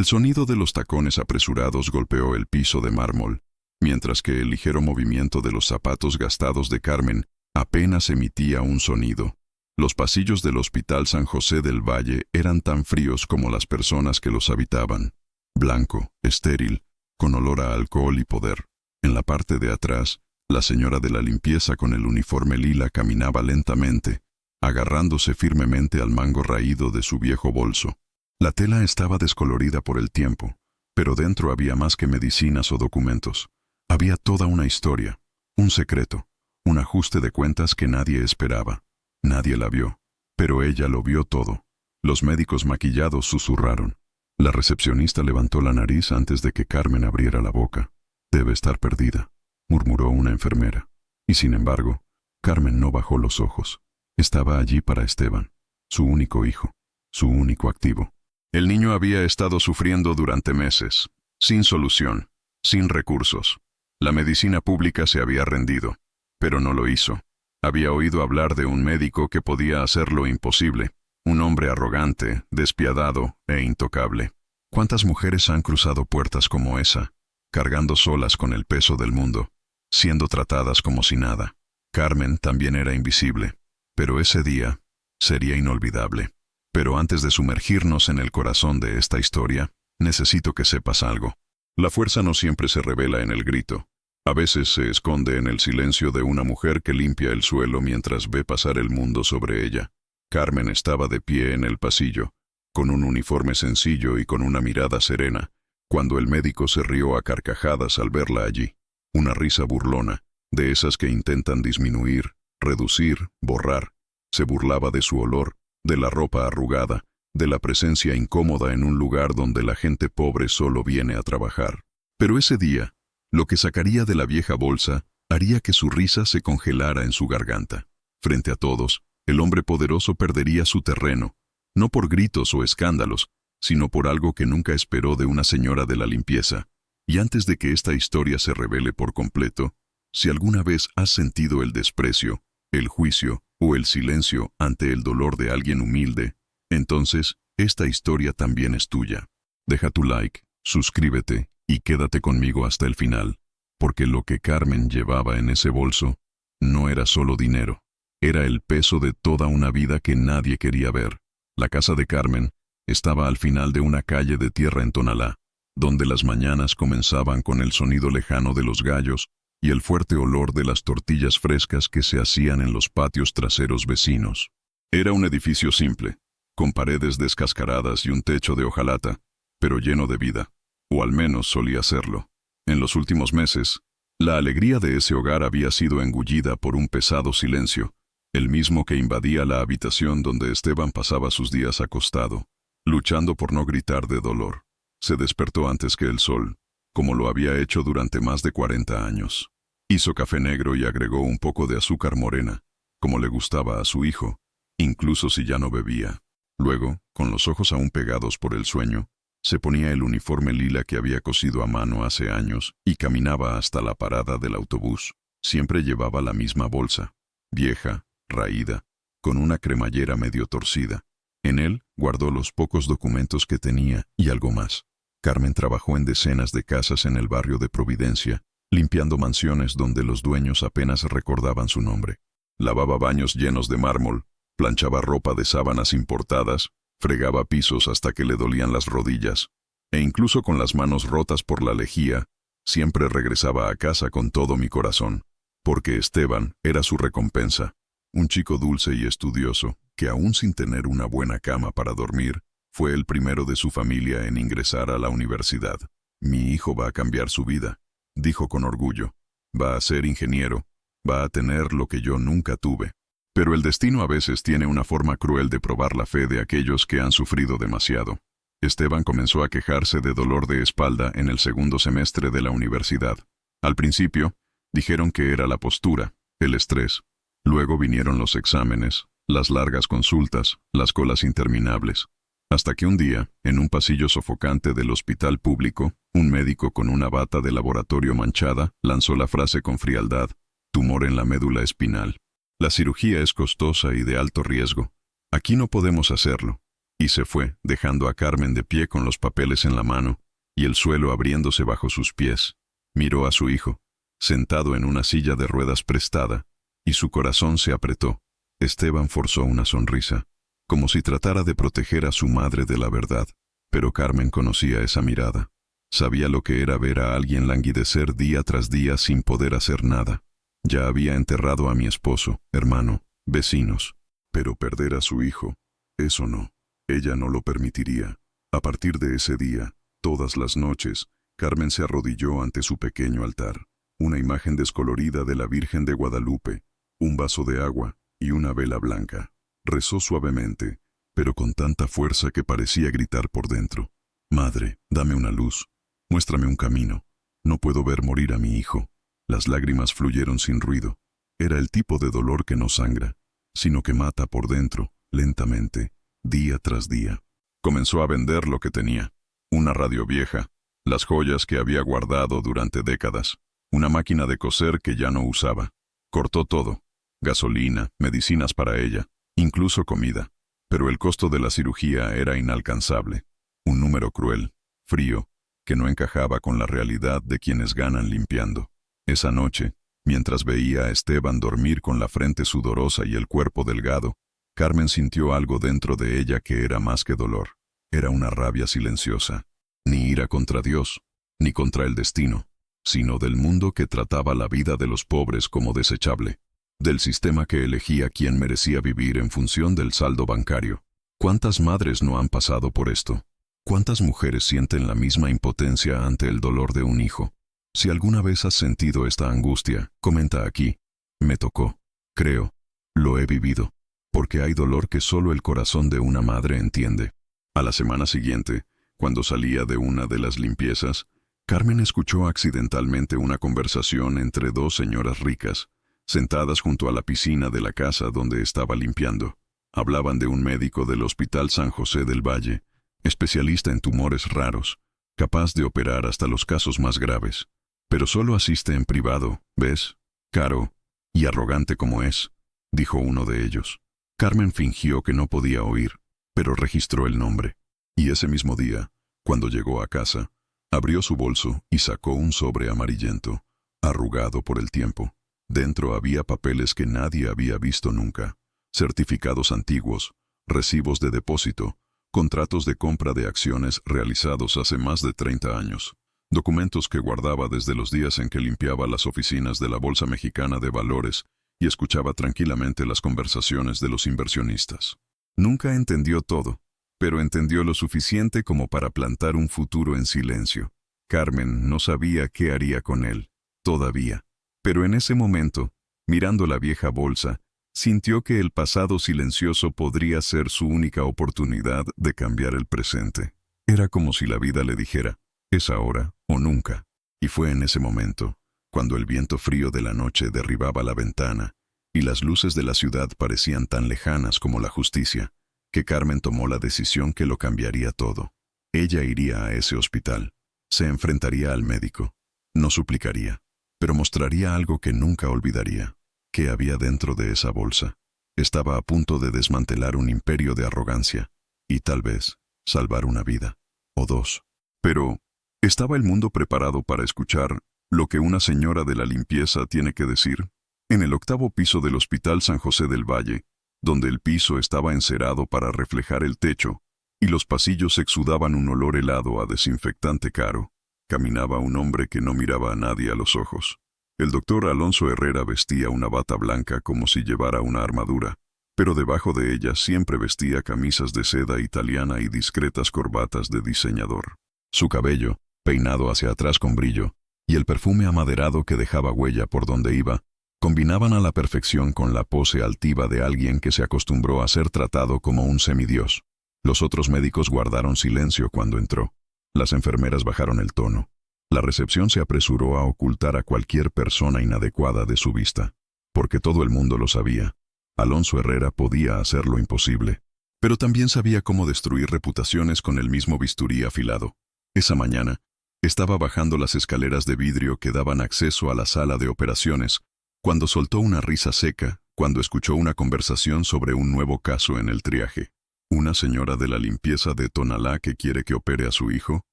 El sonido de los tacones apresurados golpeó el piso de mármol, mientras que el ligero movimiento de los zapatos gastados de Carmen apenas emitía un sonido. Los pasillos del Hospital San José del Valle eran tan fríos como las personas que los habitaban. Blanco, estéril, con olor a alcohol y poder. En la parte de atrás, la señora de la limpieza con el uniforme lila caminaba lentamente, agarrándose firmemente al mango raído de su viejo bolso. La tela estaba descolorida por el tiempo, pero dentro había más que medicinas o documentos. Había toda una historia, un secreto, un ajuste de cuentas que nadie esperaba. Nadie la vio, pero ella lo vio todo. Los médicos maquillados susurraron. La recepcionista levantó la nariz antes de que Carmen abriera la boca. «Debe estar perdida», murmuró una enfermera. Y sin embargo, Carmen no bajó los ojos. Estaba allí para Esteban, su único hijo, su único activo. El niño había estado sufriendo durante meses, sin solución, sin recursos. La medicina pública se había rendido, pero no lo hizo. Había oído hablar de un médico que podía hacer lo imposible, un hombre arrogante, despiadado e intocable. ¿Cuántas mujeres han cruzado puertas como esa, cargando solas con el peso del mundo, siendo tratadas como si nada? Carmen también era invisible, pero ese día sería inolvidable. Pero antes de sumergirnos en el corazón de esta historia, necesito que sepas algo. La fuerza no siempre se revela en el grito. A veces se esconde en el silencio de una mujer que limpia el suelo mientras ve pasar el mundo sobre ella. Carmen estaba de pie en el pasillo, con un uniforme sencillo y con una mirada serena, cuando el médico se rió a carcajadas al verla allí. Una risa burlona, de esas que intentan disminuir, reducir, borrar. Se burlaba de su olor, de la ropa arrugada, de la presencia incómoda en un lugar donde la gente pobre solo viene a trabajar. Pero ese día, lo que sacaría de la vieja bolsa haría que su risa se congelara en su garganta. Frente a todos, el hombre poderoso perdería su terreno, no por gritos o escándalos, sino por algo que nunca esperó de una señora de la limpieza. Y antes de que esta historia se revele por completo, si alguna vez has sentido el desprecio, el juicio o el silencio ante el dolor de alguien humilde, entonces esta historia también es tuya. Deja tu like, suscríbete y quédate conmigo hasta el final, porque lo que Carmen llevaba en ese bolso no era solo dinero, era el peso de toda una vida que nadie quería ver. La casa de Carmen estaba al final de una calle de tierra en Tonalá, donde las mañanas comenzaban con el sonido lejano de los gallos y el fuerte olor de las tortillas frescas que se hacían en los patios traseros vecinos. Era un edificio simple, con paredes descascaradas y un techo de hojalata, pero lleno de vida. O al menos solía serlo. En los últimos meses, la alegría de ese hogar había sido engullida por un pesado silencio, el mismo que invadía la habitación donde Esteban pasaba sus días acostado, luchando por no gritar de dolor. Se despertó antes que el sol, como lo había hecho durante más de 40 años. Hizo café negro y agregó un poco de azúcar morena, como le gustaba a su hijo, incluso si ya no bebía. Luego, con los ojos aún pegados por el sueño, se ponía el uniforme lila que había cosido a mano hace años y caminaba hasta la parada del autobús. Siempre llevaba la misma bolsa, vieja, raída, con una cremallera medio torcida. En él guardó los pocos documentos que tenía y algo más. Carmen trabajó en decenas de casas en el barrio de Providencia, limpiando mansiones donde los dueños apenas recordaban su nombre. Lavaba baños llenos de mármol, planchaba ropa de sábanas importadas, fregaba pisos hasta que le dolían las rodillas, e incluso con las manos rotas por la lejía, siempre regresaba a casa con todo mi corazón, porque Esteban era su recompensa, un chico dulce y estudioso, que aún sin tener una buena cama para dormir, fue el primero de su familia en ingresar a la universidad. «Mi hijo va a cambiar su vida», dijo con orgullo. «Va a ser ingeniero, va a tener lo que yo nunca tuve». Pero el destino a veces tiene una forma cruel de probar la fe de aquellos que han sufrido demasiado. Esteban comenzó a quejarse de dolor de espalda en el segundo semestre de la universidad. Al principio, dijeron que era la postura, el estrés. Luego vinieron los exámenes, las largas consultas, las colas interminables. Hasta que un día, en un pasillo sofocante del hospital público, un médico con una bata de laboratorio manchada lanzó la frase con frialdad: «Tumor en la médula espinal. La cirugía es costosa y de alto riesgo. Aquí no podemos hacerlo». y se fue, dejando a Carmen de pie con los papeles en la mano y el suelo abriéndose bajo sus pies. Miró a su hijo, sentado en una silla de ruedas prestada, y su corazón se apretó. Esteban forzó una sonrisa, como si tratara de proteger a su madre de la verdad, pero Carmen conocía esa mirada. Sabía lo que era ver a alguien languidecer día tras día sin poder hacer nada. Ya había enterrado a mi esposo, hermano, vecinos, pero perder a su hijo, eso no. Ella no lo permitiría. A partir de ese día, todas las noches, Carmen se arrodilló ante su pequeño altar. Una imagen descolorida de la Virgen de Guadalupe, un vaso de agua y una vela blanca. Rezó suavemente, pero con tanta fuerza que parecía gritar por dentro. Madre, dame una luz, muéstrame un camino. No puedo ver morir a mi hijo. Las lágrimas fluyeron sin ruido. Era el tipo de dolor que no sangra, sino que mata por dentro, lentamente, día tras día. Comenzó a vender lo que tenía. Una radio vieja, las joyas que había guardado durante décadas, una máquina de coser que ya no usaba. Cortó todo, gasolina, medicinas para ella, incluso comida. Pero el costo de la cirugía era inalcanzable. Un número cruel, frío, que no encajaba con la realidad de quienes ganan limpiando. Esa noche, mientras veía a Esteban dormir con la frente sudorosa y el cuerpo delgado, Carmen sintió algo dentro de ella que era más que dolor. Era una rabia silenciosa. Ni ira contra Dios, ni contra el destino, sino del mundo que trataba la vida de los pobres como desechable, del sistema que elegía quién merecía vivir en función del saldo bancario. ¿Cuántas madres no han pasado por esto? ¿Cuántas mujeres sienten la misma impotencia ante el dolor de un hijo? Si alguna vez has sentido esta angustia, comenta aquí. Me tocó. Creo. Lo he vivido. Porque hay dolor que solo el corazón de una madre entiende. A la semana siguiente, cuando salía de una de las limpiezas, Carmen escuchó accidentalmente una conversación entre dos señoras ricas, sentadas junto a la piscina de la casa donde estaba limpiando. Hablaban de un médico del Hospital San José del Valle, especialista en tumores raros, capaz de operar hasta los casos más graves. Pero solo asiste en privado, ¿ves? Caro y arrogante como es, dijo uno de ellos. Carmen fingió que no podía oír, pero registró el nombre. Y ese mismo día, cuando llegó a casa, abrió su bolso y sacó un sobre amarillento, arrugado por el tiempo. Dentro había papeles que nadie había visto nunca, certificados antiguos, recibos de depósito, contratos de compra de acciones realizados hace más de 30 años, documentos que guardaba desde los días en que limpiaba las oficinas de la Bolsa Mexicana de Valores y escuchaba tranquilamente las conversaciones de los inversionistas. Nunca entendió todo, pero entendió lo suficiente como para plantar un futuro en silencio. Carmen no sabía qué haría con él, todavía. Pero en ese momento, mirando la vieja bolsa, sintió que el pasado silencioso podría ser su única oportunidad de cambiar el presente. Era como si la vida le dijera, es ahora o nunca. Y fue en ese momento, cuando el viento frío de la noche derribaba la ventana y las luces de la ciudad parecían tan lejanas como la justicia, que Carmen tomó la decisión que lo cambiaría todo. Ella iría a ese hospital, se enfrentaría al médico, no suplicaría, pero mostraría algo que nunca olvidaría. ¿Qué había dentro de esa bolsa? Estaba a punto de desmantelar un imperio de arrogancia, y tal vez salvar una vida, o dos. Pero, ¿estaba el mundo preparado para escuchar lo que una señora de la limpieza tiene que decir? En el 8º piso del Hospital San José del Valle, donde el piso estaba encerado para reflejar el techo, y los pasillos exudaban un olor helado a desinfectante caro, caminaba un hombre que no miraba a nadie a los ojos. El doctor Alonso Herrera vestía una bata blanca como si llevara una armadura, pero debajo de ella siempre vestía camisas de seda italiana y discretas corbatas de diseñador. Su cabello, peinado hacia atrás con brillo, y el perfume amaderado que dejaba huella por donde iba, combinaban a la perfección con la pose altiva de alguien que se acostumbró a ser tratado como un semidios. Los otros médicos guardaron silencio cuando entró. Las enfermeras bajaron el tono. La recepción se apresuró a ocultar a cualquier persona inadecuada de su vista, porque todo el mundo lo sabía. Alonso Herrera podía hacer lo imposible, pero también sabía cómo destruir reputaciones con el mismo bisturí afilado. Esa mañana, estaba bajando las escaleras de vidrio que daban acceso a la sala de operaciones, cuando soltó una risa seca, cuando escuchó una conversación sobre un nuevo caso en el triaje. ¿Una señora de la limpieza de Tonalá que quiere que opere a su hijo?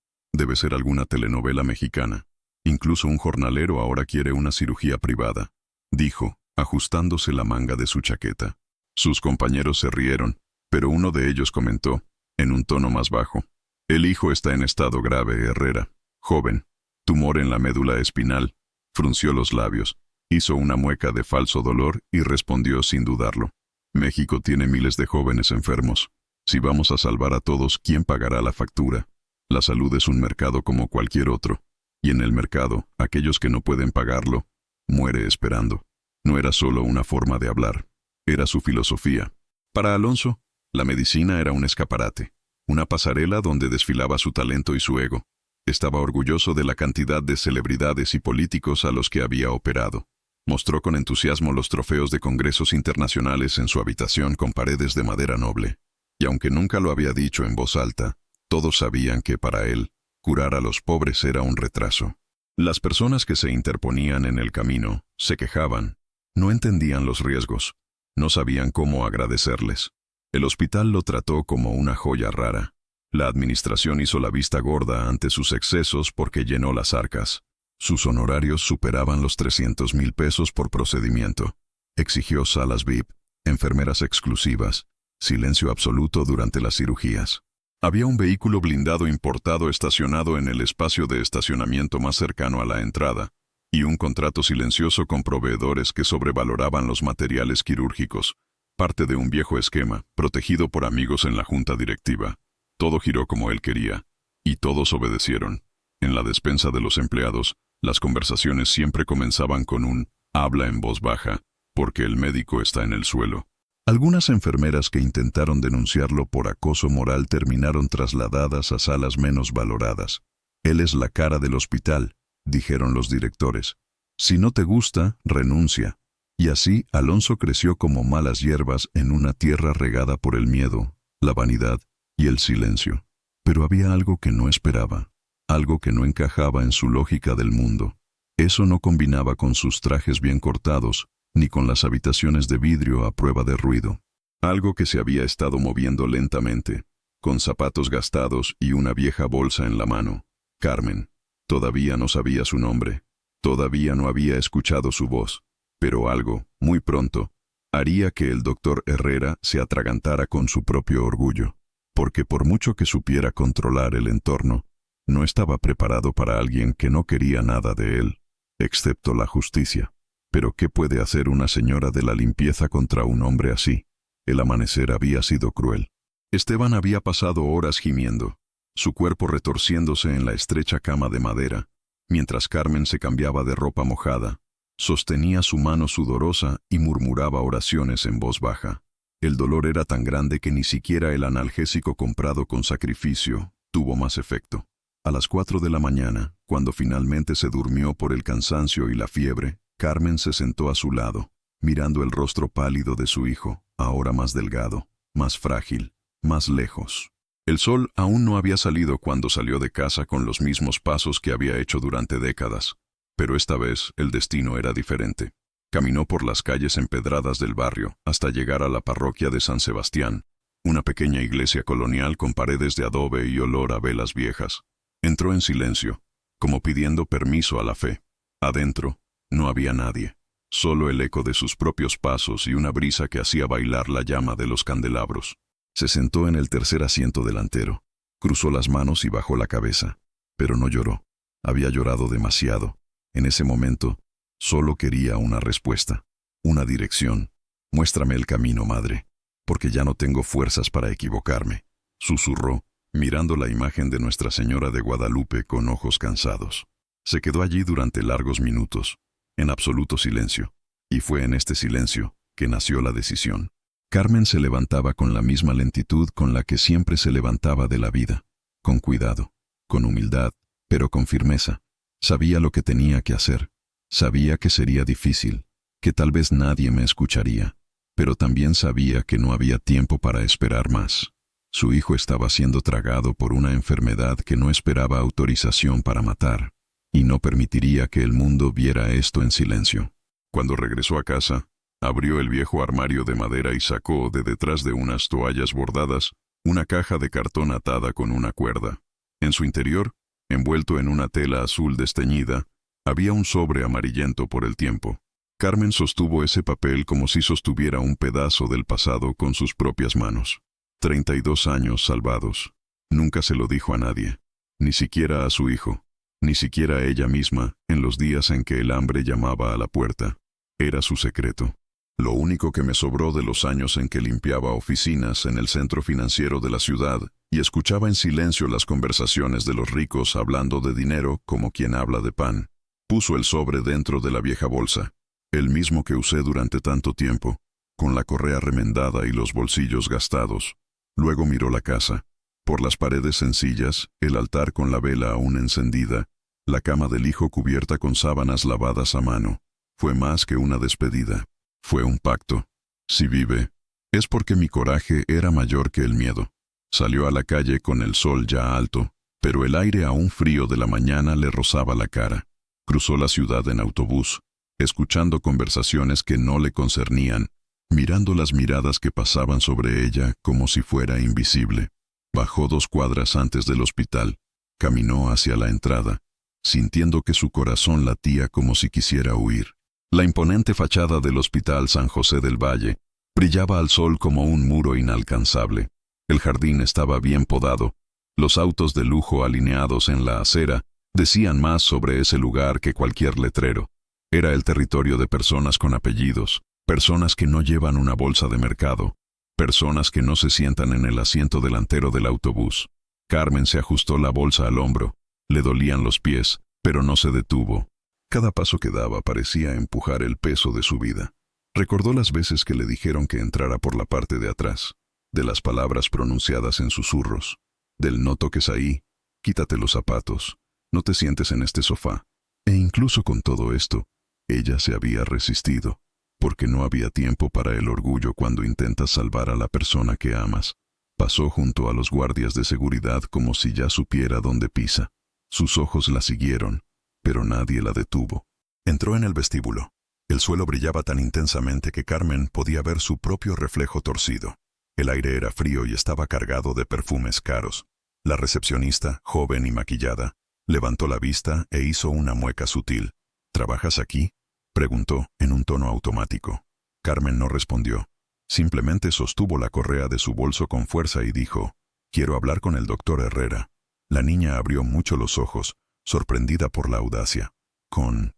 Debe ser alguna telenovela mexicana. Incluso un jornalero ahora quiere una cirugía privada, dijo, ajustándose la manga de su chaqueta. Sus compañeros se rieron, pero uno de ellos comentó, en un tono más bajo: el hijo está en estado grave, Herrera. Joven. Tumor en la médula espinal. Frunció los labios, hizo una mueca de falso dolor y respondió sin dudarlo: México tiene miles de jóvenes enfermos. Si vamos a salvar a todos, ¿quién pagará la factura? La salud es un mercado como cualquier otro, y en el mercado, aquellos que no pueden pagarlo, muere esperando. No era solo una forma de hablar, era su filosofía. Para Alonso, la medicina era un escaparate, una pasarela donde desfilaba su talento y su ego. Estaba orgulloso de la cantidad de celebridades y políticos a los que había operado. Mostró con entusiasmo los trofeos de congresos internacionales en su habitación con paredes de madera noble. Y aunque nunca lo había dicho en voz alta, todos sabían que para él, curar a los pobres era un retraso. Las personas que se interponían en el camino se quejaban, no entendían los riesgos, no sabían cómo agradecerles. El hospital lo trató como una joya rara. La administración hizo la vista gorda ante sus excesos porque llenó las arcas. Sus honorarios superaban los 300,000 pesos por procedimiento. Exigió salas VIP, enfermeras exclusivas, silencio absoluto durante las cirugías. Había un vehículo blindado importado estacionado en el espacio de estacionamiento más cercano a la entrada, y un contrato silencioso con proveedores que sobrevaloraban los materiales quirúrgicos, parte de un viejo esquema, protegido por amigos en la junta directiva. Todo giró como él quería, y todos obedecieron. En la despensa de los empleados, las conversaciones siempre comenzaban con un «habla en voz baja», porque el médico está en el suelo. Algunas enfermeras que intentaron denunciarlo por acoso moral terminaron trasladadas a salas menos valoradas. Él es la cara del hospital, dijeron los directores. Si no te gusta, renuncia. Y así Alonso creció como malas hierbas en una tierra regada por el miedo, la vanidad y el silencio. Pero había algo que no esperaba, algo que no encajaba en su lógica del mundo. Eso no combinaba con sus trajes bien cortados, ni con las habitaciones de vidrio a prueba de ruido. Algo que se había estado moviendo lentamente, con zapatos gastados y una vieja bolsa en la mano. Carmen. Todavía no sabía su nombre, todavía no había escuchado su voz, pero algo, muy pronto, haría que el doctor Herrera se atragantara con su propio orgullo, porque por mucho que supiera controlar el entorno, no estaba preparado para alguien que no quería nada de él, excepto la justicia. Pero ¿qué puede hacer una señora de la limpieza contra un hombre así? El amanecer había sido cruel. Esteban había pasado horas gimiendo, su cuerpo retorciéndose en la estrecha cama de madera, mientras Carmen se cambiaba de ropa mojada, sostenía su mano sudorosa y murmuraba oraciones en voz baja. El dolor era tan grande que ni siquiera el analgésico comprado con sacrificio tuvo más efecto. A las 4 de la mañana, cuando finalmente se durmió por el cansancio y la fiebre, Carmen se sentó a su lado, mirando el rostro pálido de su hijo, ahora más delgado, más frágil, más lejos. El sol aún no había salido cuando salió de casa con los mismos pasos que había hecho durante décadas, pero esta vez el destino era diferente. Caminó por las calles empedradas del barrio hasta llegar a la parroquia de San Sebastián, una pequeña iglesia colonial con paredes de adobe y olor a velas viejas. Entró en silencio, como pidiendo permiso a la fe. Adentro, no había nadie, solo el eco de sus propios pasos y una brisa que hacía bailar la llama de los candelabros. Se sentó en el tercer asiento delantero, cruzó las manos y bajó la cabeza, pero no lloró. Había llorado demasiado. En ese momento, solo quería una respuesta, una dirección. «Muéstrame el camino, madre, porque ya no tengo fuerzas para equivocarme», susurró, mirando la imagen de Nuestra Señora de Guadalupe con ojos cansados. Se quedó allí durante largos minutos, en absoluto silencio, y fue en este silencio que nació la decisión. Carmen se levantaba con la misma lentitud con la que siempre se levantaba de la vida, con cuidado, con humildad, pero con firmeza. Sabía lo que tenía que hacer, sabía que sería difícil, que tal vez nadie me escucharía, pero también sabía que no había tiempo para esperar más. Su hijo estaba siendo tragado por una enfermedad que no esperaba autorización para matar, y no permitiría que el mundo viera esto en silencio. Cuando regresó a casa, abrió el viejo armario de madera y sacó de detrás de unas toallas bordadas una caja de cartón atada con una cuerda. En su interior, envuelto en una tela azul desteñida, había un sobre amarillento por el tiempo. Carmen sostuvo ese papel como si sostuviera un pedazo del pasado con sus propias manos. 32 años salvados. Nunca se lo dijo a nadie, ni siquiera a su hijo, ni siquiera a ella misma, en los días en que el hambre llamaba a la puerta. Era su secreto. Lo único que me sobró de los años en que limpiaba oficinas en el centro financiero de la ciudad y escuchaba en silencio las conversaciones de los ricos hablando de dinero como quien habla de pan. Puso el sobre dentro de la vieja bolsa, el mismo que usé durante tanto tiempo, con la correa remendada y los bolsillos gastados. Luego miró la casa. Por las paredes sencillas, el altar con la vela aún encendida, la cama del hijo cubierta con sábanas lavadas a mano. Fue más que una despedida. Fue un pacto. Si vive, es porque mi coraje era mayor que el miedo. Salió a la calle con el sol ya alto, pero el aire aún frío de la mañana le rozaba la cara. Cruzó la ciudad en autobús, escuchando conversaciones que no le concernían, mirando las miradas que pasaban sobre ella como si fuera invisible. Bajó 2 cuadras antes del hospital, caminó hacia la entrada, sintiendo que su corazón latía como si quisiera huir. La imponente fachada del Hospital San José del Valle brillaba al sol como un muro inalcanzable. El jardín estaba bien podado. Los autos de lujo alineados en la acera decían más sobre ese lugar que cualquier letrero. Era el territorio de personas con apellidos, personas que no llevan una bolsa de mercado, personas que no se sientan en el asiento delantero del autobús. Carmen se ajustó la bolsa al hombro. Le dolían los pies, pero no se detuvo. Cada paso que daba parecía empujar el peso de su vida. Recordó las veces que le dijeron que entrara por la parte de atrás, de las palabras pronunciadas en susurros, del no toques ahí, quítate los zapatos, no te sientes en este sofá. E incluso con todo esto, ella se había resistido, porque no había tiempo para el orgullo cuando intentas salvar a la persona que amas. Pasó junto a los guardias de seguridad como si ya supiera dónde pisa. Sus ojos la siguieron, pero nadie la detuvo. Entró en el vestíbulo. El suelo brillaba tan intensamente que Carmen podía ver su propio reflejo torcido. El aire era frío y estaba cargado de perfumes caros. La recepcionista, joven y maquillada, levantó la vista e hizo una mueca sutil. ¿Trabajas aquí?, preguntó en un tono automático. Carmen no respondió. Simplemente sostuvo la correa de su bolso con fuerza y dijo, «Quiero hablar con el doctor Herrera». La niña abrió mucho los ojos, sorprendida por la audacia. ¿Con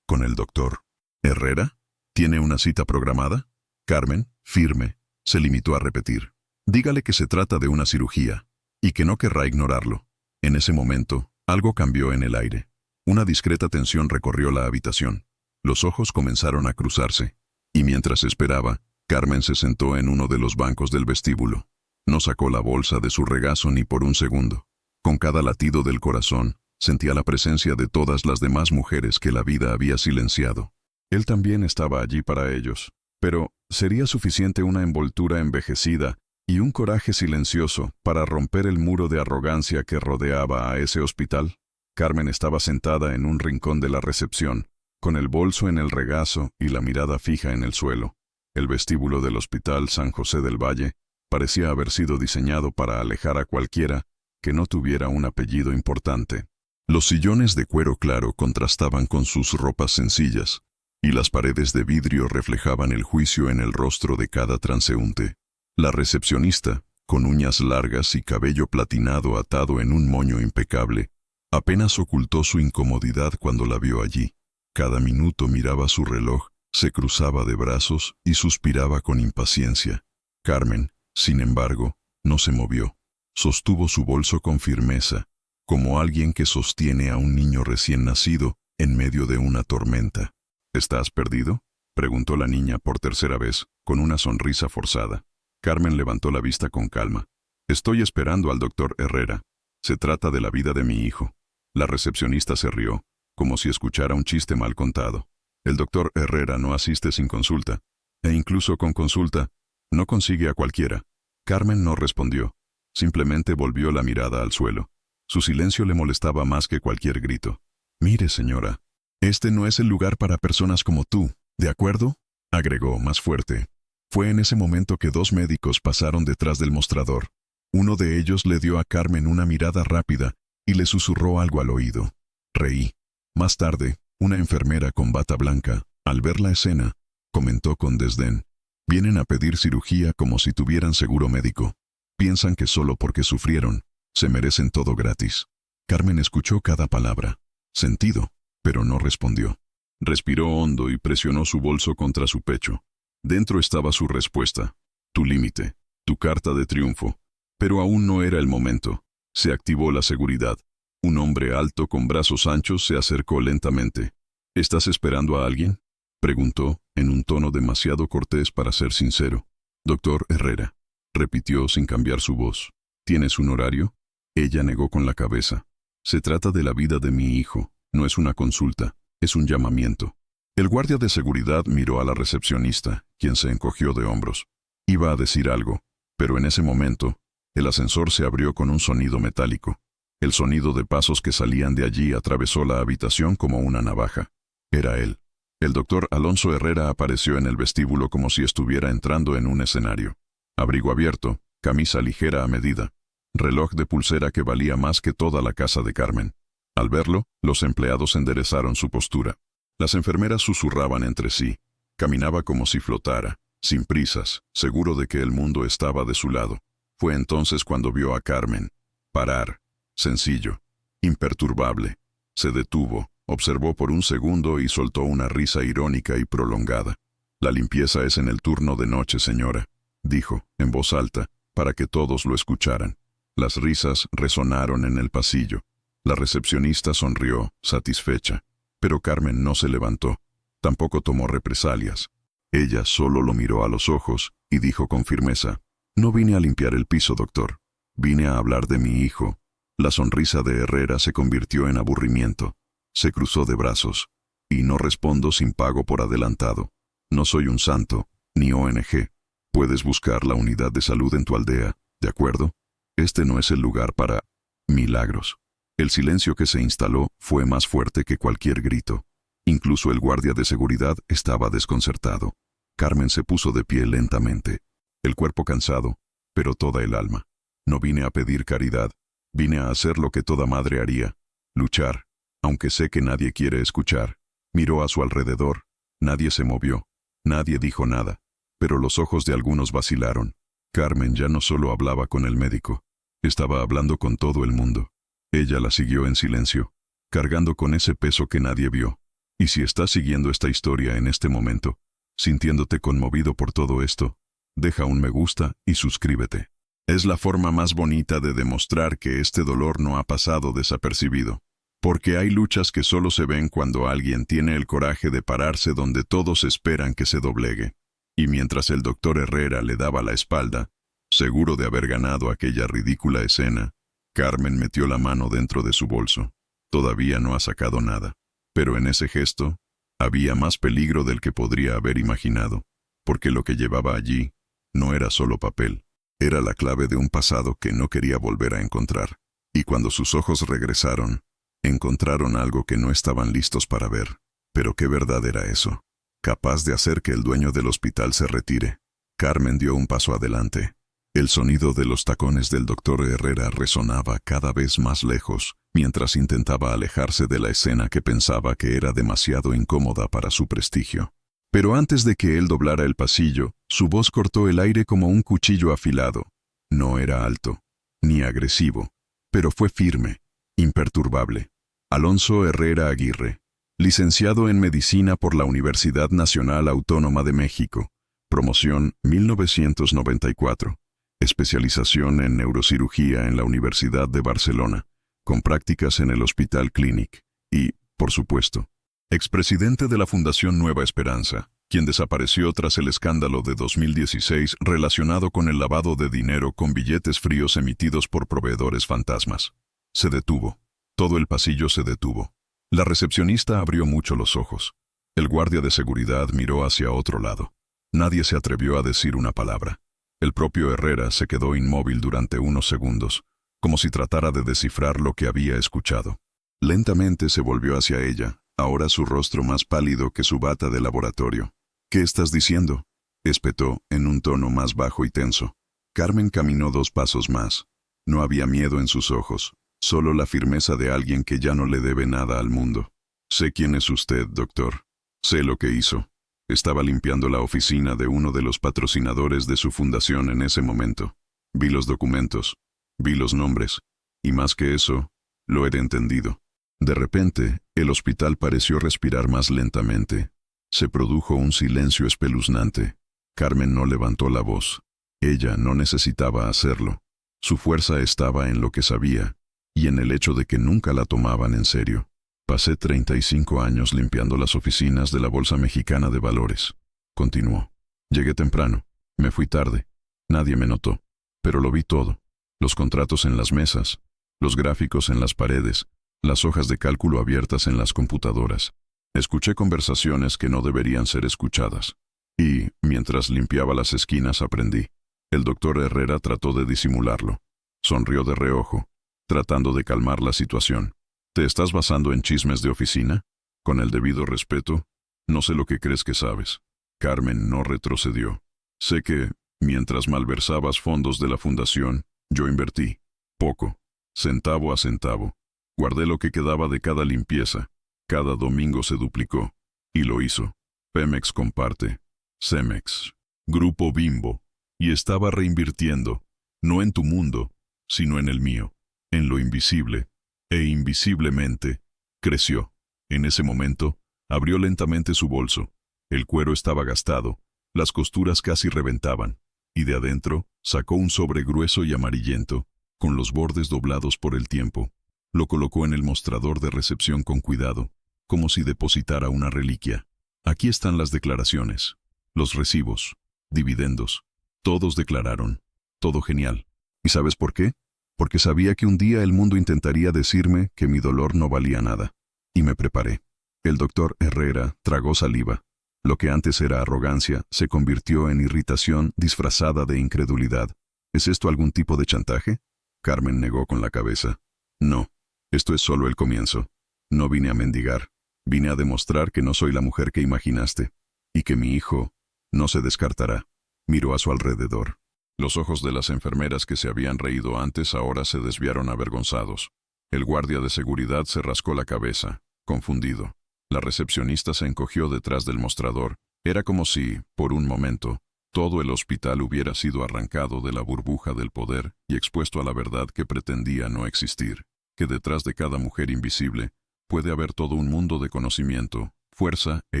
el doctor Herrera? ¿Tiene una cita programada?» Carmen, firme, se limitó a repetir. «Dígale que se trata de una cirugía, y que no querrá ignorarlo». En ese momento, algo cambió en el aire. Una discreta tensión recorrió la habitación. Los ojos comenzaron a cruzarse, y mientras esperaba, Carmen se sentó en uno de los bancos del vestíbulo. No sacó la bolsa de su regazo ni por un segundo. Con cada latido del corazón, sentía la presencia de todas las demás mujeres que la vida había silenciado. Él también estaba allí para ellos. Pero, ¿sería suficiente una envoltura envejecida y un coraje silencioso para romper el muro de arrogancia que rodeaba a ese hospital? Carmen estaba sentada en un rincón de la recepción, con el bolso en el regazo y la mirada fija en el suelo. El vestíbulo del Hospital San José del Valle parecía haber sido diseñado para alejar a cualquiera que no tuviera un apellido importante. Los sillones de cuero claro contrastaban con sus ropas sencillas, y las paredes de vidrio reflejaban el juicio en el rostro de cada transeúnte. La recepcionista, con uñas largas y cabello platinado atado en un moño impecable, apenas ocultó su incomodidad cuando la vio allí. Cada minuto miraba su reloj, se cruzaba de brazos y suspiraba con impaciencia. Carmen, sin embargo, no se movió. Sostuvo su bolso con firmeza, como alguien que sostiene a un niño recién nacido en medio de una tormenta. ¿Estás perdido?, preguntó la niña por tercera vez, con una sonrisa forzada. Carmen levantó la vista con calma. «Estoy esperando al doctor Herrera. Se trata de la vida de mi hijo». La recepcionista se rió, como si escuchara un chiste mal contado. «El doctor Herrera no asiste sin consulta, e incluso con consulta, no consigue a cualquiera». Carmen no respondió. Simplemente volvió la mirada al suelo. Su silencio le molestaba más que cualquier grito. «Mire, señora, este no es el lugar para personas como tú, ¿de acuerdo?», agregó más fuerte. Fue en ese momento que 2 médicos pasaron detrás del mostrador. Uno de ellos le dio a Carmen una mirada rápida y le susurró algo al oído. Reí. Más tarde, una enfermera con bata blanca, al ver la escena, comentó con desdén: vienen a pedir cirugía como si tuvieran seguro médico. Piensan que solo porque sufrieron, se merecen todo gratis. Carmen escuchó cada palabra, sentido, pero no respondió. Respiró hondo y presionó su bolso contra su pecho. Dentro estaba su respuesta: tu límite, tu carta de triunfo. Pero aún no era el momento. Se activó la seguridad. Un hombre alto con brazos anchos se acercó lentamente. ¿Estás esperando a alguien?, preguntó, en un tono demasiado cortés para ser sincero. Doctor Herrera, repitió sin cambiar su voz. ¿Tienes un horario? Ella negó con la cabeza. Se trata de la vida de mi hijo. No es una consulta, es un llamamiento. El guardia de seguridad miró a la recepcionista, quien se encogió de hombros. Iba a decir algo, pero en ese momento, el ascensor se abrió con un sonido metálico. El sonido de pasos que salían de allí atravesó la habitación como una navaja. Era él. El doctor Alonso Herrera apareció en el vestíbulo como si estuviera entrando en un escenario. Abrigo abierto, camisa ligera a medida, reloj de pulsera que valía más que toda la casa de Carmen. Al verlo, los empleados enderezaron su postura. Las enfermeras susurraban entre sí. Caminaba como si flotara, sin prisas, seguro de que el mundo estaba de su lado. Fue entonces cuando vio a Carmen parar, sencillo, imperturbable. Se detuvo, observó por un segundo y soltó una risa irónica y prolongada. La limpieza es en el turno de noche, señora, dijo, en voz alta, para que todos lo escucharan. Las risas resonaron en el pasillo. La recepcionista sonrió, satisfecha, pero Carmen no se levantó. Tampoco tomó represalias. Ella solo lo miró a los ojos y dijo con firmeza: no vine a limpiar el piso, doctor. Vine a hablar de mi hijo. La sonrisa de Herrera se convirtió en aburrimiento. Se cruzó de brazos. Y no respondo sin pago por adelantado. No soy un santo, ni ONG. Puedes buscar la unidad de salud en tu aldea, ¿de acuerdo? Este no es el lugar para milagros. El silencio que se instaló fue más fuerte que cualquier grito. Incluso el guardia de seguridad estaba desconcertado. Carmen se puso de pie lentamente. El cuerpo cansado, pero toda el alma. No vine a pedir caridad. Vine a hacer lo que toda madre haría. Luchar, aunque sé que nadie quiere escuchar. Miró a su alrededor. Nadie se movió. Nadie dijo nada. Pero los ojos de algunos vacilaron. Carmen ya no solo hablaba con el médico. Estaba hablando con todo el mundo. Ella la siguió en silencio, cargando con ese peso que nadie vio. Y si estás siguiendo esta historia en este momento, sintiéndote conmovido por todo esto, deja un me gusta y suscríbete. Es la forma más bonita de demostrar que este dolor no ha pasado desapercibido. Porque hay luchas que solo se ven cuando alguien tiene el coraje de pararse donde todos esperan que se doblegue. Y mientras el doctor Herrera le daba la espalda, seguro de haber ganado aquella ridícula escena, Carmen metió la mano dentro de su bolso. Todavía no ha sacado nada. Pero en ese gesto, había más peligro del que podría haber imaginado, porque lo que llevaba allí no era solo papel, era la clave de un pasado que no quería volver a encontrar. Y cuando sus ojos regresaron, encontraron algo que no estaban listos para ver. Pero qué verdad era eso, capaz de hacer que el dueño del hospital se retire. Carmen dio un paso adelante. El sonido de los tacones del doctor Herrera resonaba cada vez más lejos, mientras intentaba alejarse de la escena que pensaba que era demasiado incómoda para su prestigio. Pero antes de que él doblara el pasillo, su voz cortó el aire como un cuchillo afilado. No era alto, ni agresivo, pero fue firme, imperturbable. Alonso Herrera Aguirre, licenciado en Medicina por la Universidad Nacional Autónoma de México, promoción 1994. Especialización en neurocirugía en la Universidad de Barcelona, con prácticas en el Hospital Clínic, y, por supuesto, expresidente de la Fundación Nueva Esperanza, quien desapareció tras el escándalo de 2016 relacionado con el lavado de dinero con billetes fríos emitidos por proveedores fantasmas. Se detuvo. Todo el pasillo se detuvo. La recepcionista abrió mucho los ojos. El guardia de seguridad miró hacia otro lado. Nadie se atrevió a decir una palabra. El propio Herrera se quedó inmóvil durante unos segundos, como si tratara de descifrar lo que había escuchado. Lentamente se volvió hacia ella, ahora su rostro más pálido que su bata de laboratorio. «¿Qué estás diciendo?», espetó, en un tono más bajo y tenso. Carmen caminó 2 pasos más. No había miedo en sus ojos, solo la firmeza de alguien que ya no le debe nada al mundo. Sé quién es usted, doctor. Sé lo que hizo. Estaba limpiando la oficina de uno de los patrocinadores de su fundación en ese momento. Vi los documentos, vi los nombres, y más que eso, lo he entendido. De repente, el hospital pareció respirar más lentamente. Se produjo un silencio espeluznante. Carmen no levantó la voz. Ella no necesitaba hacerlo. Su fuerza estaba en lo que sabía, y en el hecho de que nunca la tomaban en serio. Pasé 35 años limpiando las oficinas de la Bolsa Mexicana de Valores. Continuó. Llegué temprano. Me fui tarde. Nadie me notó. Pero lo vi todo. Los contratos en las mesas, los gráficos en las paredes, las hojas de cálculo abiertas en las computadoras. Escuché conversaciones que no deberían ser escuchadas. Y, mientras limpiaba las esquinas, aprendí. El doctor Herrera trató de disimularlo. Sonrió de reojo, tratando de calmar la situación. ¿Te estás basando en chismes de oficina? Con el debido respeto, no sé lo que crees que sabes. Carmen no retrocedió. Sé que, mientras malversabas fondos de la fundación, yo invertí. Poco. Centavo a centavo. Guardé lo que quedaba de cada limpieza. Cada domingo se duplicó. Y lo hizo. Pemex comparte. Cemex. Grupo Bimbo. Y estaba reinvirtiendo, no en tu mundo, sino en el mío, en lo invisible. E invisiblemente, creció. En ese momento, abrió lentamente su bolso. El cuero estaba gastado, las costuras casi reventaban, y de adentro sacó un sobre grueso y amarillento, con los bordes doblados por el tiempo. Lo colocó en el mostrador de recepción con cuidado, como si depositara una reliquia. Aquí están las declaraciones, los recibos, dividendos. Todos declararon. Todo genial. ¿Y sabes por qué? Porque sabía que un día el mundo intentaría decirme que mi dolor no valía nada. Y me preparé. El doctor Herrera tragó saliva. Lo que antes era arrogancia se convirtió en irritación disfrazada de incredulidad. ¿Es esto algún tipo de chantaje? Carmen negó con la cabeza. No, esto es solo el comienzo. No vine a mendigar. Vine a demostrar que no soy la mujer que imaginaste. Y que mi hijo no se descartará. Miró a su alrededor. Los ojos de las enfermeras que se habían reído antes ahora se desviaron avergonzados. El guardia de seguridad se rascó la cabeza, confundido. La recepcionista se encogió detrás del mostrador. Era como si, por un momento, todo el hospital hubiera sido arrancado de la burbuja del poder y expuesto a la verdad que pretendía no existir, que detrás de cada mujer invisible puede haber todo un mundo de conocimiento, fuerza e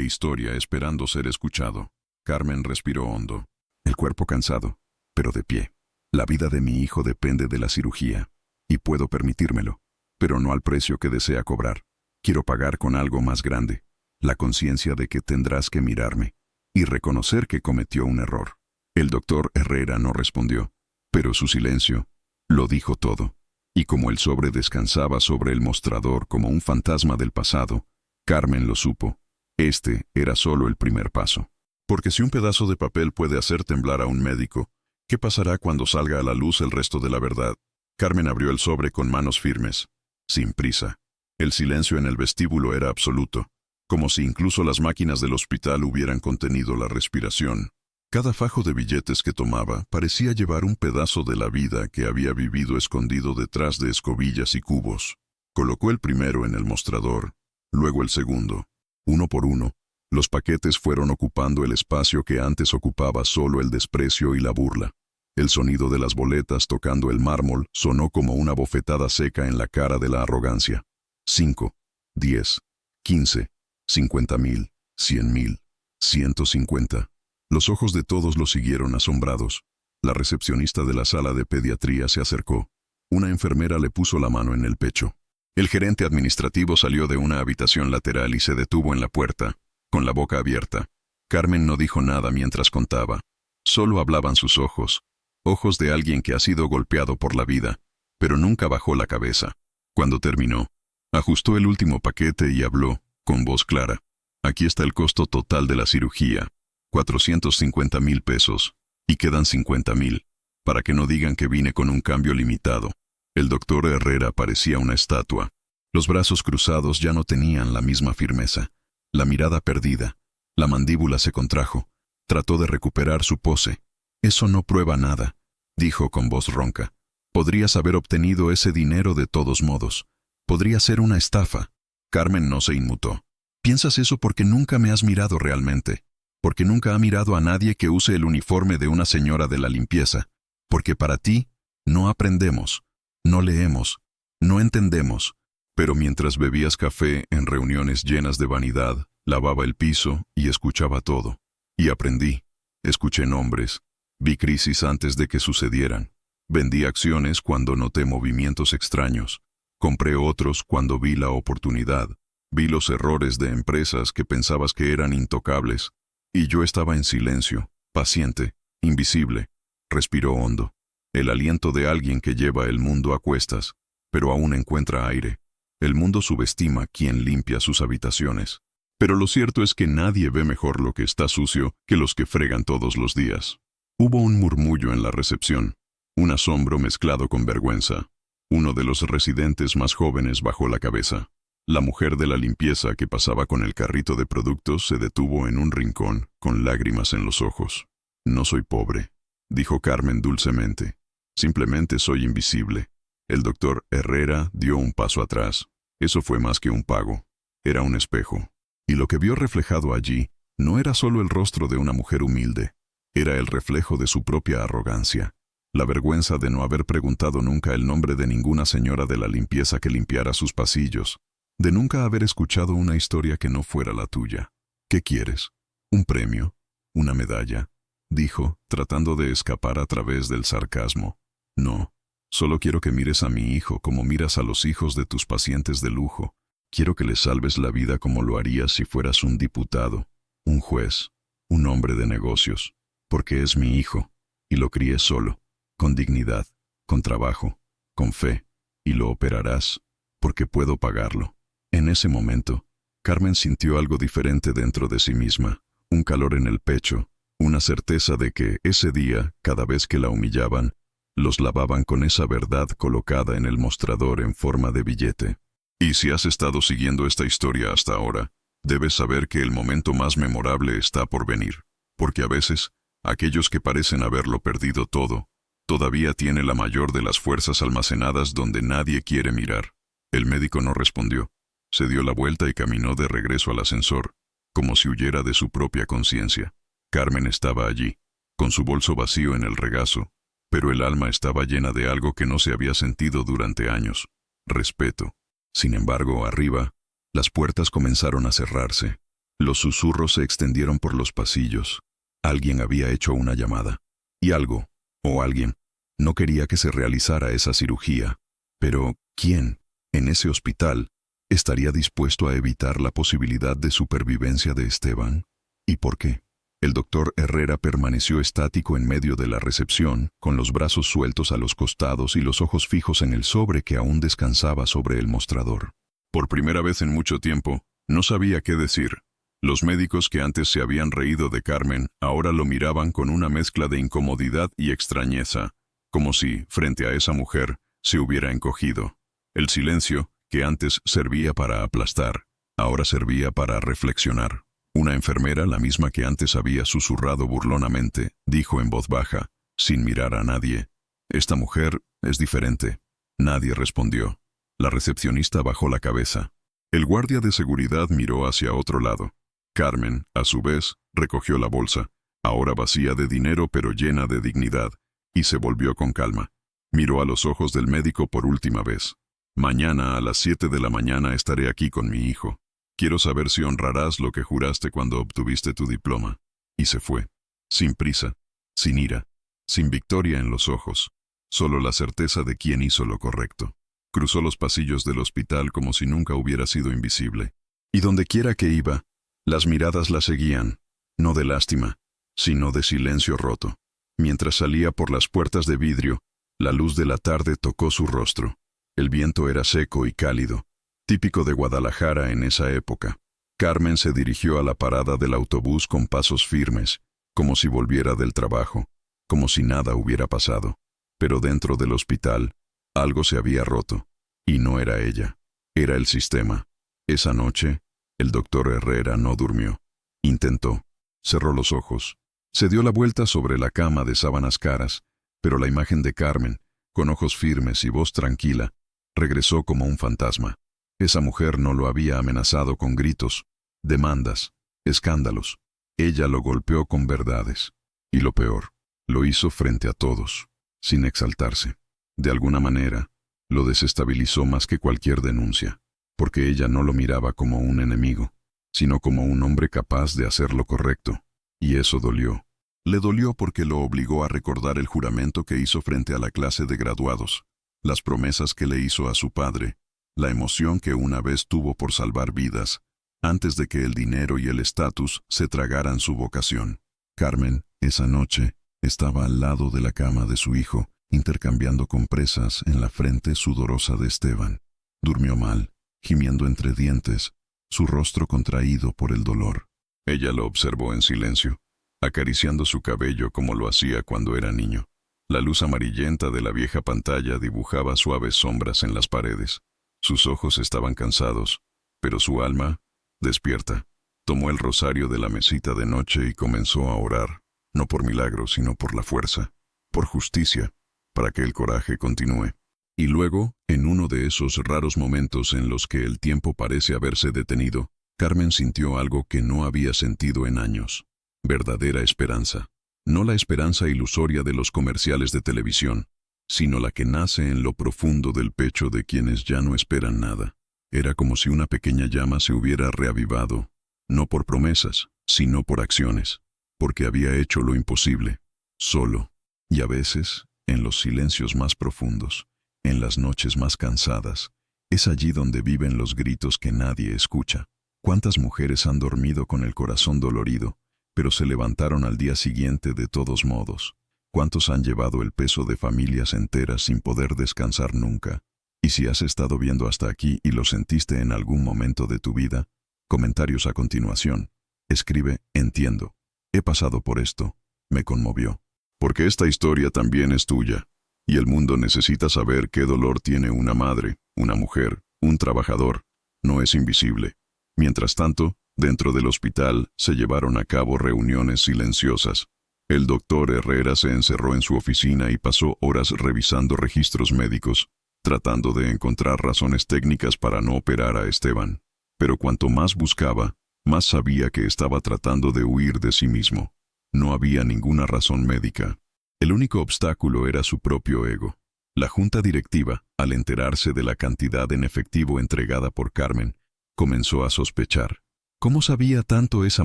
historia esperando ser escuchado. Carmen respiró hondo. El cuerpo cansado, pero de pie. La vida de mi hijo depende de la cirugía, y puedo permitírmelo, pero no al precio que desea cobrar. Quiero pagar con algo más grande, la conciencia de que tendrás que mirarme, y reconocer que cometió un error. El doctor Herrera no respondió, pero su silencio lo dijo todo, y como el sobre descansaba sobre el mostrador como un fantasma del pasado, Carmen lo supo. Este era solo el primer paso. Porque si un pedazo de papel puede hacer temblar a un médico, ¿qué pasará cuando salga a la luz el resto de la verdad? Carmen abrió el sobre con manos firmes, sin prisa. El silencio en el vestíbulo era absoluto, como si incluso las máquinas del hospital hubieran contenido la respiración. Cada fajo de billetes que tomaba parecía llevar un pedazo de la vida que había vivido escondido detrás de escobillas y cubos. Colocó el primero en el mostrador, luego el segundo. Uno por uno, los paquetes fueron ocupando el espacio que antes ocupaba solo el desprecio y la burla. El sonido de las boletas tocando el mármol sonó como una bofetada seca en la cara de la arrogancia. 5, 10, 15, 50,000, 100,000, 150. Los ojos de todos lo siguieron asombrados. La recepcionista de la sala de pediatría se acercó. Una enfermera le puso la mano en el pecho. El gerente administrativo salió de una habitación lateral y se detuvo en la puerta, con la boca abierta. Carmen no dijo nada mientras contaba. Solo hablaban sus ojos. Ojos de alguien que ha sido golpeado por la vida, pero nunca bajó la cabeza. Cuando terminó, ajustó el último paquete y habló, con voz clara. Aquí está el costo total de la cirugía. 450,000 pesos. Y quedan 50,000. Para que no digan que vine con un cambio limitado. El doctor Herrera parecía una estatua. Los brazos cruzados ya no tenían la misma firmeza. La mirada perdida. La mandíbula se contrajo. Trató de recuperar su pose. Eso no prueba nada. dijo con voz ronca. Podrías haber obtenido ese dinero de todos modos. Podría ser una estafa. Carmen no se inmutó. Piensas eso porque nunca me has mirado realmente. Porque nunca ha mirado a nadie que use el uniforme de una señora de la limpieza. Porque para ti, no aprendemos, no leemos, no entendemos. Pero mientras bebías café en reuniones llenas de vanidad, lavaba el piso y escuchaba todo. Y aprendí. Escuché nombres. Vi crisis antes de que sucedieran. Vendí acciones cuando noté movimientos extraños. Compré otros cuando vi la oportunidad. Vi los errores de empresas que pensabas que eran intocables. Y yo estaba en silencio, paciente, invisible. Respiró hondo. El aliento de alguien que lleva el mundo a cuestas, pero aún encuentra aire. El mundo subestima quien limpia sus habitaciones. Pero lo cierto es que nadie ve mejor lo que está sucio que los que fregan todos los días. Hubo un murmullo en la recepción, un asombro mezclado con vergüenza. Uno de los residentes más jóvenes bajó la cabeza. La mujer de la limpieza que pasaba con el carrito de productos se detuvo en un rincón, con lágrimas en los ojos. No soy pobre, dijo Carmen dulcemente. Simplemente soy invisible. El doctor Herrera dio un paso atrás. Eso fue más que un pago. Era un espejo. Y lo que vio reflejado allí no era solo el rostro de una mujer humilde. Era el reflejo de su propia arrogancia. La vergüenza de no haber preguntado nunca el nombre de ninguna señora de la limpieza que limpiara sus pasillos. De nunca haber escuchado una historia que no fuera la tuya. ¿Qué quieres? ¿Un premio? ¿Una medalla? Dijo, tratando de escapar a través del sarcasmo. No, solo quiero que mires a mi hijo como miras a los hijos de tus pacientes de lujo. Quiero que le salves la vida como lo harías si fueras un diputado, un juez, un hombre de negocios. Porque es mi hijo, y lo crié solo, con dignidad, con trabajo, con fe, y lo operarás, porque puedo pagarlo. En ese momento, Carmen sintió algo diferente dentro de sí misma, un calor en el pecho, una certeza de que ese día, cada vez que la humillaban, los lavaban con esa verdad colocada en el mostrador en forma de billete. Y si has estado siguiendo esta historia hasta ahora, debes saber que el momento más memorable está por venir, porque a veces, aquellos que parecen haberlo perdido todo, todavía tiene la mayor de las fuerzas almacenadas donde nadie quiere mirar. El médico no respondió. Se dio la vuelta y caminó de regreso al ascensor, como si huyera de su propia conciencia. Carmen estaba allí, con su bolso vacío en el regazo, pero el alma estaba llena de algo que no se había sentido durante años: respeto. Sin embargo, arriba, las puertas comenzaron a cerrarse. Los susurros se extendieron por los pasillos. Alguien había hecho una llamada. Y algo, o alguien, no quería que se realizara esa cirugía. Pero, ¿quién, en ese hospital, estaría dispuesto a evitar la posibilidad de supervivencia de Esteban? ¿Y por qué? El doctor Herrera permaneció estático en medio de la recepción, con los brazos sueltos a los costados y los ojos fijos en el sobre que aún descansaba sobre el mostrador. Por primera vez en mucho tiempo, no sabía qué decir. Los médicos que antes se habían reído de Carmen ahora lo miraban con una mezcla de incomodidad y extrañeza, como si, frente a esa mujer, se hubiera encogido. El silencio, que antes servía para aplastar, ahora servía para reflexionar. Una enfermera, la misma que antes había susurrado burlonamente, dijo en voz baja, sin mirar a nadie: «Esta mujer es diferente». Nadie respondió. La recepcionista bajó la cabeza. El guardia de seguridad miró hacia otro lado. Carmen, a su vez, recogió la bolsa, ahora vacía de dinero pero llena de dignidad, y se volvió con calma. Miró a los ojos del médico por última vez. «Mañana a las 7 de la mañana estaré aquí con mi hijo. Quiero saber si honrarás lo que juraste cuando obtuviste tu diploma». Y se fue. Sin prisa, sin ira, sin victoria en los ojos, solo la certeza de quién hizo lo correcto. Cruzó los pasillos del hospital como si nunca hubiera sido invisible. Y donde quiera que iba, las miradas la seguían, no de lástima, sino de silencio roto. Mientras salía por las puertas de vidrio, la luz de la tarde tocó su rostro. El viento era seco y cálido, típico de Guadalajara en esa época. Carmen se dirigió a la parada del autobús con pasos firmes, como si volviera del trabajo, como si nada hubiera pasado. Pero dentro del hospital, algo se había roto, y no era ella, era el sistema. Esa noche, el doctor Herrera no durmió. Intentó, cerró los ojos, se dio la vuelta sobre la cama de sábanas caras, Pero la imagen de Carmen, con ojos firmes y voz tranquila, regresó como un fantasma. Esa mujer no lo había amenazado con gritos, demandas, escándalos. Ella lo golpeó con verdades. Y lo peor, lo hizo frente a todos, sin exaltarse. De alguna manera, lo desestabilizó más que cualquier denuncia, porque ella no lo miraba como un enemigo, sino como un hombre capaz de hacer lo correcto. Y eso dolió. Le dolió porque lo obligó a recordar el juramento que hizo frente a la clase de graduados, las promesas que le hizo a su padre, la emoción que una vez tuvo por salvar vidas, antes de que el dinero y el estatus se tragaran su vocación. Carmen, esa noche, estaba al lado de la cama de su hijo, intercambiando compresas en la frente sudorosa de Esteban. Durmió mal, gimiendo entre dientes, su rostro contraído por el dolor. Ella lo observó en silencio, acariciando su cabello como lo hacía cuando era niño. La luz amarillenta de la vieja pantalla dibujaba suaves sombras en las paredes. Sus ojos estaban cansados, pero su alma, despierta. Tomó el rosario de la mesita de noche y comenzó a orar, no por milagro, sino por la fuerza, por justicia, para que el coraje continúe. Y luego, en uno de esos raros momentos en los que el tiempo parece haberse detenido, Carmen sintió algo que no había sentido en años. Verdadera esperanza. No la esperanza ilusoria de los comerciales de televisión, sino la que nace en lo profundo del pecho de quienes ya no esperan nada. Era como si una pequeña llama se hubiera reavivado, no por promesas, sino por acciones, porque había hecho lo imposible, solo, y a veces, en los silencios más profundos, en las noches más cansadas, es allí donde viven los gritos que nadie escucha. ¿Cuántas mujeres han dormido con el corazón dolorido, pero se levantaron al día siguiente de todos modos? ¿Cuántos han llevado el peso de familias enteras sin poder descansar nunca? Y si has estado viendo hasta aquí y lo sentiste en algún momento de tu vida, comentarios a continuación. Escribe, entiendo. He pasado por esto. Me conmovió. Porque esta historia también es tuya. Y el mundo necesita saber qué dolor tiene una madre, una mujer, un trabajador. No es invisible. Mientras tanto, dentro del hospital se llevaron a cabo reuniones silenciosas. El doctor Herrera se encerró en su oficina y pasó horas revisando registros médicos, tratando de encontrar razones técnicas para no operar a Esteban. Pero cuanto más buscaba, más sabía que estaba tratando de huir de sí mismo. No había ninguna razón médica. El único obstáculo era su propio ego. La junta directiva, al enterarse de la cantidad en efectivo entregada por Carmen, comenzó a sospechar. ¿Cómo sabía tanto esa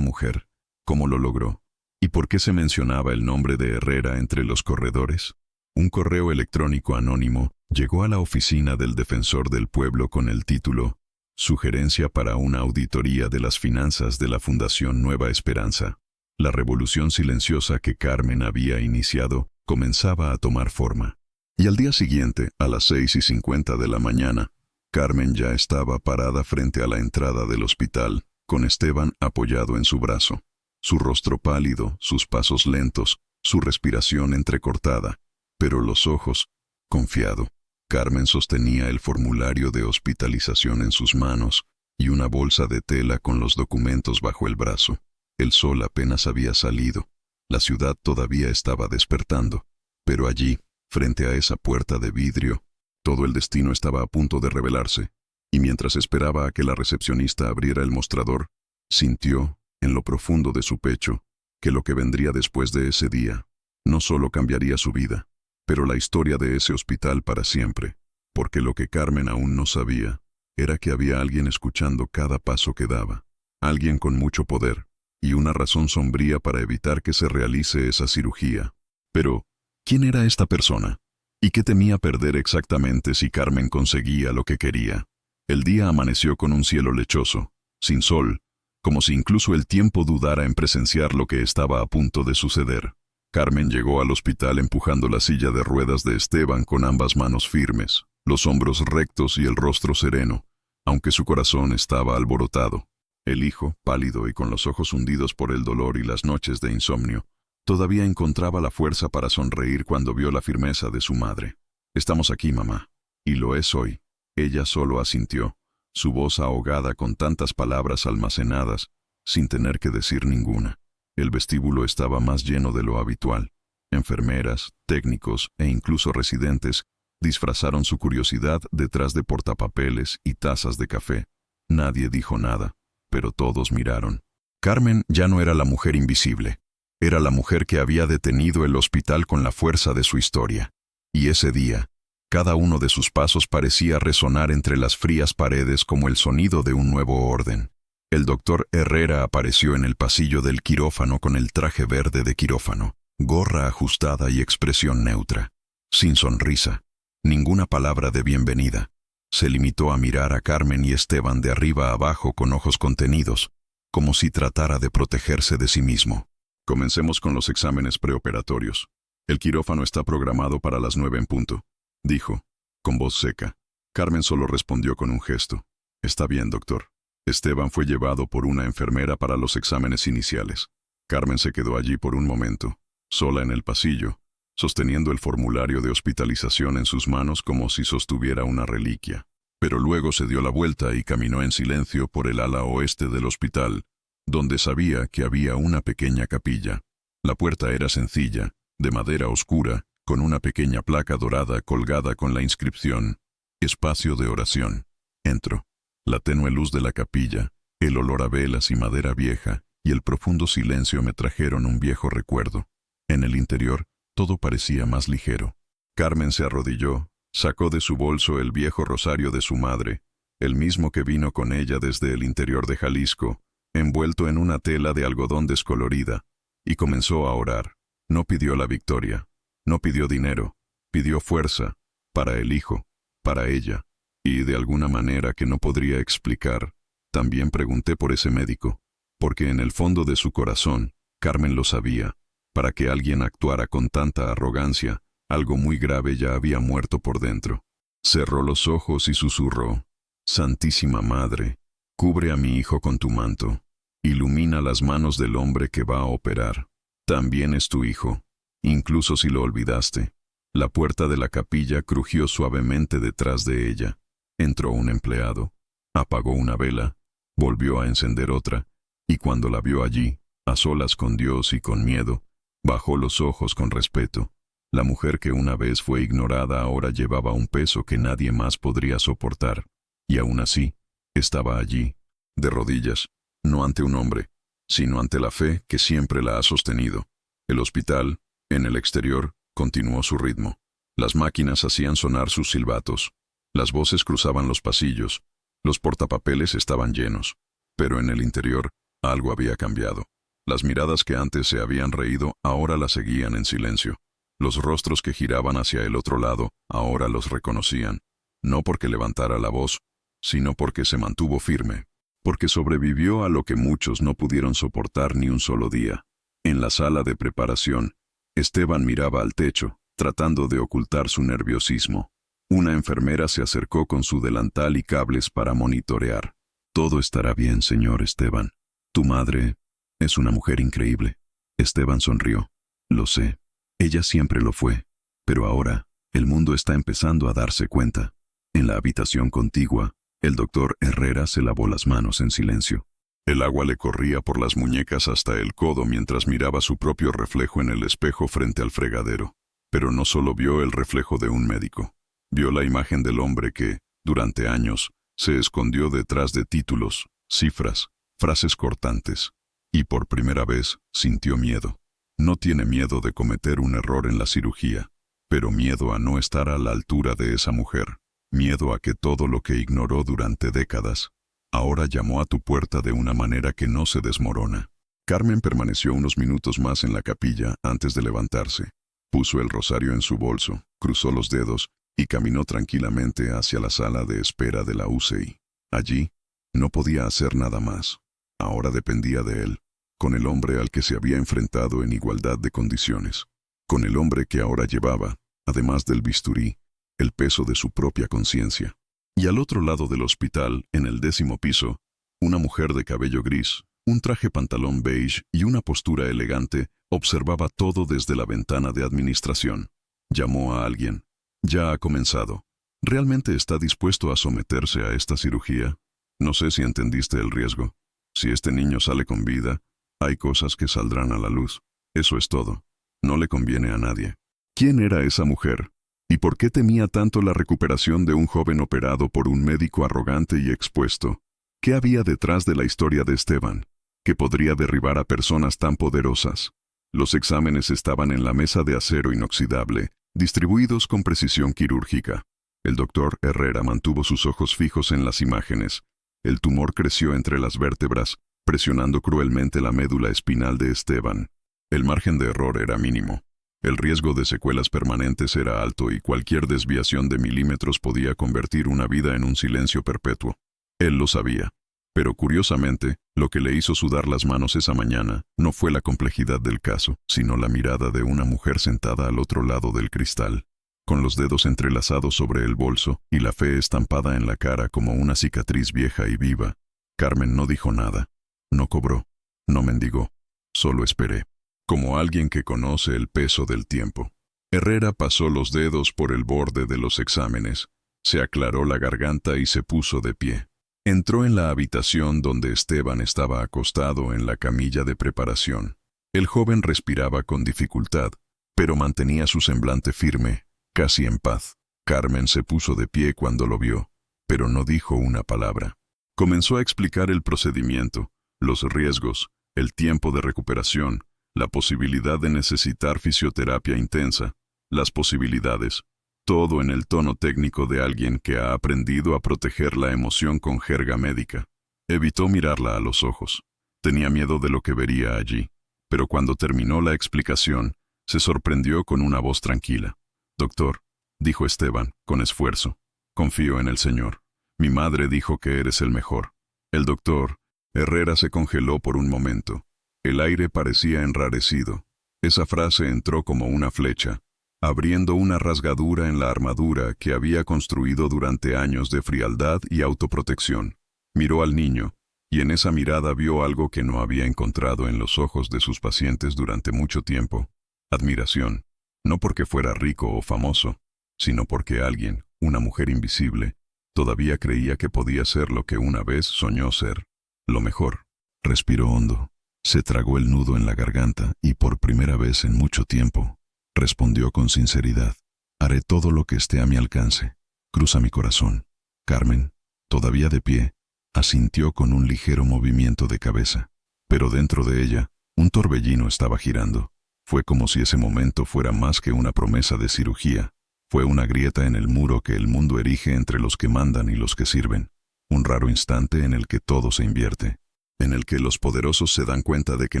mujer? ¿Cómo lo logró? ¿Y por qué se mencionaba el nombre de Herrera entre los corredores? Un correo electrónico anónimo llegó a la oficina del Defensor del Pueblo con el título Sugerencia para una auditoría de las finanzas de la Fundación Nueva Esperanza. La revolución silenciosa que Carmen había iniciado comenzaba a tomar forma. Y al día siguiente, a las 6:50 de la mañana, Carmen ya estaba parada frente a la entrada del hospital, con Esteban apoyado en su brazo. Su rostro pálido, sus pasos lentos, su respiración entrecortada, pero los ojos, confiado. Carmen sostenía el formulario de hospitalización en sus manos y una bolsa de tela con los documentos bajo el brazo. El sol apenas había salido. La ciudad todavía estaba despertando. Pero allí, frente a esa puerta de vidrio, todo el destino estaba a punto de revelarse, y mientras esperaba a que la recepcionista abriera el mostrador, sintió, en lo profundo de su pecho, que lo que vendría después de ese día no solo cambiaría su vida, pero la historia de ese hospital para siempre, porque lo que Carmen aún no sabía era que había alguien escuchando cada paso que daba, alguien con mucho poder, y una razón sombría para evitar que se realice esa cirugía. Pero, ¿quién era esta persona? ¿Y qué temía perder exactamente si Carmen conseguía lo que quería? El día amaneció con un cielo lechoso, sin sol, como si incluso el tiempo dudara en presenciar lo que estaba a punto de suceder. Carmen llegó al hospital empujando la silla de ruedas de Esteban con ambas manos firmes, los hombros rectos y el rostro sereno, aunque su corazón estaba alborotado. El hijo, pálido y con los ojos hundidos por el dolor y las noches de insomnio, todavía encontraba la fuerza para sonreír cuando vio la firmeza de su madre. «Estamos aquí, mamá. Y lo es hoy». Ella solo asintió, su voz ahogada con tantas palabras almacenadas, sin tener que decir ninguna. El vestíbulo estaba más lleno de lo habitual. Enfermeras, técnicos e incluso residentes disfrazaron su curiosidad detrás de portapapeles y tazas de café. Nadie dijo nada, pero todos miraron. Carmen ya no era la mujer invisible. Era la mujer que había detenido el hospital con la fuerza de su historia. Y ese día, cada uno de sus pasos parecía resonar entre las frías paredes como el sonido de un nuevo orden. El doctor Herrera apareció en el pasillo del quirófano con el traje verde de quirófano, gorra ajustada y expresión neutra. Sin sonrisa, ninguna palabra de bienvenida. Se limitó a mirar a Carmen y Esteban de arriba a abajo con ojos contenidos, como si tratara de protegerse de sí mismo. Comencemos con los exámenes preoperatorios. El quirófano está programado para las 9 en punto, dijo, con voz seca. Carmen solo respondió con un gesto. Está bien, doctor. Esteban fue llevado por una enfermera para los exámenes iniciales. Carmen se quedó allí por un momento, sola en el pasillo, sosteniendo el formulario de hospitalización en sus manos como si sostuviera una reliquia. Pero luego se dio la vuelta y caminó en silencio por el ala oeste del hospital, donde sabía que había una pequeña capilla. La puerta era sencilla, de madera oscura, con una pequeña placa dorada colgada con la inscripción «Espacio de oración». Entró. La tenue luz de la capilla, el olor a velas y madera vieja, y el profundo silencio me trajeron un viejo recuerdo. En el interior, todo parecía más ligero. Carmen se arrodilló, sacó de su bolso el viejo rosario de su madre, el mismo que vino con ella desde el interior de Jalisco, envuelto en una tela de algodón descolorida, y comenzó a orar. No pidió la victoria, no pidió dinero, pidió fuerza, para el hijo, para ella, y de alguna manera que no podría explicar, también pregunté por ese médico, porque en el fondo de su corazón, Carmen lo sabía, para que alguien actuara con tanta arrogancia, algo muy grave ya había muerto por dentro. Cerró los ojos y susurró, «Santísima Madre, cubre a mi hijo con tu manto, ilumina las manos del hombre que va a operar. También es tu hijo, incluso si lo olvidaste». La puerta de la capilla crujió suavemente detrás de ella. Entró un empleado, apagó una vela, volvió a encender otra, y cuando la vio allí, a solas con Dios y con miedo, bajó los ojos con respeto. La mujer que una vez fue ignorada ahora llevaba un peso que nadie más podría soportar, y aún así, estaba allí, de rodillas, no ante un hombre, sino ante la fe que siempre la ha sostenido. El hospital, en el exterior, continuó su ritmo. Las máquinas hacían sonar sus silbatos. Las voces cruzaban los pasillos. Los portapapeles estaban llenos. Pero en el interior, algo había cambiado. Las miradas que antes se habían reído ahora las seguían en silencio. Los rostros que giraban hacia el otro lado ahora los reconocían, no porque levantara la voz, sino porque se mantuvo firme, porque sobrevivió a lo que muchos no pudieron soportar ni un solo día. En la sala de preparación, Esteban miraba al techo, tratando de ocultar su nerviosismo. Una enfermera se acercó con su delantal y cables para monitorear. «Todo estará bien, señor Esteban. Tu madre es una mujer increíble». Esteban sonrió. «Lo sé. Ella siempre lo fue. Pero ahora, el mundo está empezando a darse cuenta». En la habitación contigua, el doctor Herrera se lavó las manos en silencio. El agua le corría por las muñecas hasta el codo mientras miraba su propio reflejo en el espejo frente al fregadero. Pero no solo vio el reflejo de un médico. Vio la imagen del hombre que, durante años, se escondió detrás de títulos, cifras, frases cortantes. Y por primera vez sintió miedo. No tiene miedo de cometer un error en la cirugía, pero miedo a no estar a la altura de esa mujer. Miedo a que todo lo que ignoró durante décadas, ahora llamó a tu puerta de una manera que no se desmorona. Carmen permaneció unos minutos más en la capilla antes de levantarse. Puso el rosario en su bolso, cruzó los dedos y caminó tranquilamente hacia la sala de espera de la UCI. Allí, no podía hacer nada más. Ahora dependía de él, con el hombre al que se había enfrentado en igualdad de condiciones. Con el hombre que ahora llevaba, además del bisturí, el peso de su propia conciencia. Y al otro lado del hospital, en el 10º piso, una mujer de cabello gris, un traje pantalón beige y una postura elegante observaba todo desde la ventana de administración. Llamó a alguien. «Ya ha comenzado. ¿Realmente está dispuesto a someterse a esta cirugía? No sé si entendiste el riesgo. Si este niño sale con vida, hay cosas que saldrán a la luz. Eso es todo. No le conviene a nadie. ¿Quién era esa mujer? ¿Y por qué temía tanto la recuperación de un joven operado por un médico arrogante y expuesto? ¿Qué había detrás de la historia de Esteban, que podría derribar a personas tan poderosas? Los exámenes estaban en la mesa de acero inoxidable, distribuidos con precisión quirúrgica. El doctor Herrera mantuvo sus ojos fijos en las imágenes. El tumor creció entre las vértebras, presionando cruelmente la médula espinal de Esteban. El margen de error era mínimo. El riesgo de secuelas permanentes era alto y cualquier desviación de milímetros podía convertir una vida en un silencio perpetuo. Él lo sabía. Pero curiosamente, lo que le hizo sudar las manos esa mañana no fue la complejidad del caso, sino la mirada de una mujer sentada al otro lado del cristal, con los dedos entrelazados sobre el bolso y la fe estampada en la cara como una cicatriz vieja y viva. Carmen no dijo nada. No cobró. No mendigó. Solo esperé. Como alguien que conoce el peso del tiempo. Herrera pasó los dedos por el borde de los exámenes, se aclaró la garganta y se puso de pie. Entró en la habitación donde Esteban estaba acostado en la camilla de preparación. El joven respiraba con dificultad, pero mantenía su semblante firme, casi en paz. Carmen se puso de pie cuando lo vio, pero no dijo una palabra. Comenzó a explicar el procedimiento, los riesgos, el tiempo de recuperación, la posibilidad de necesitar fisioterapia intensa, las posibilidades, todo en el tono técnico de alguien que ha aprendido a proteger la emoción con jerga médica. Evitó mirarla a los ojos. Tenía miedo de lo que vería allí, pero cuando terminó la explicación, se sorprendió con una voz tranquila. «Doctor», dijo Esteban, con esfuerzo, «confío en el Señor. Mi madre dijo que eres el mejor». El doctor Herrera se congeló por un momento. El aire parecía enrarecido. Esa frase entró como una flecha, abriendo una rasgadura en la armadura que había construido durante años de frialdad y autoprotección. Miró al niño, y en esa mirada vio algo que no había encontrado en los ojos de sus pacientes durante mucho tiempo. Admiración, no porque fuera rico o famoso, sino porque alguien, una mujer invisible, todavía creía que podía ser lo que una vez soñó ser, lo mejor. Respiró hondo. Se tragó el nudo en la garganta y por primera vez en mucho tiempo, respondió con sinceridad. «Haré todo lo que esté a mi alcance. Cruza mi corazón». Carmen, todavía de pie, asintió con un ligero movimiento de cabeza. Pero dentro de ella, un torbellino estaba girando. Fue como si ese momento fuera más que una promesa de cirugía. Fue una grieta en el muro que el mundo erige entre los que mandan y los que sirven. Un raro instante en el que todo se invierte, en el que los poderosos se dan cuenta de que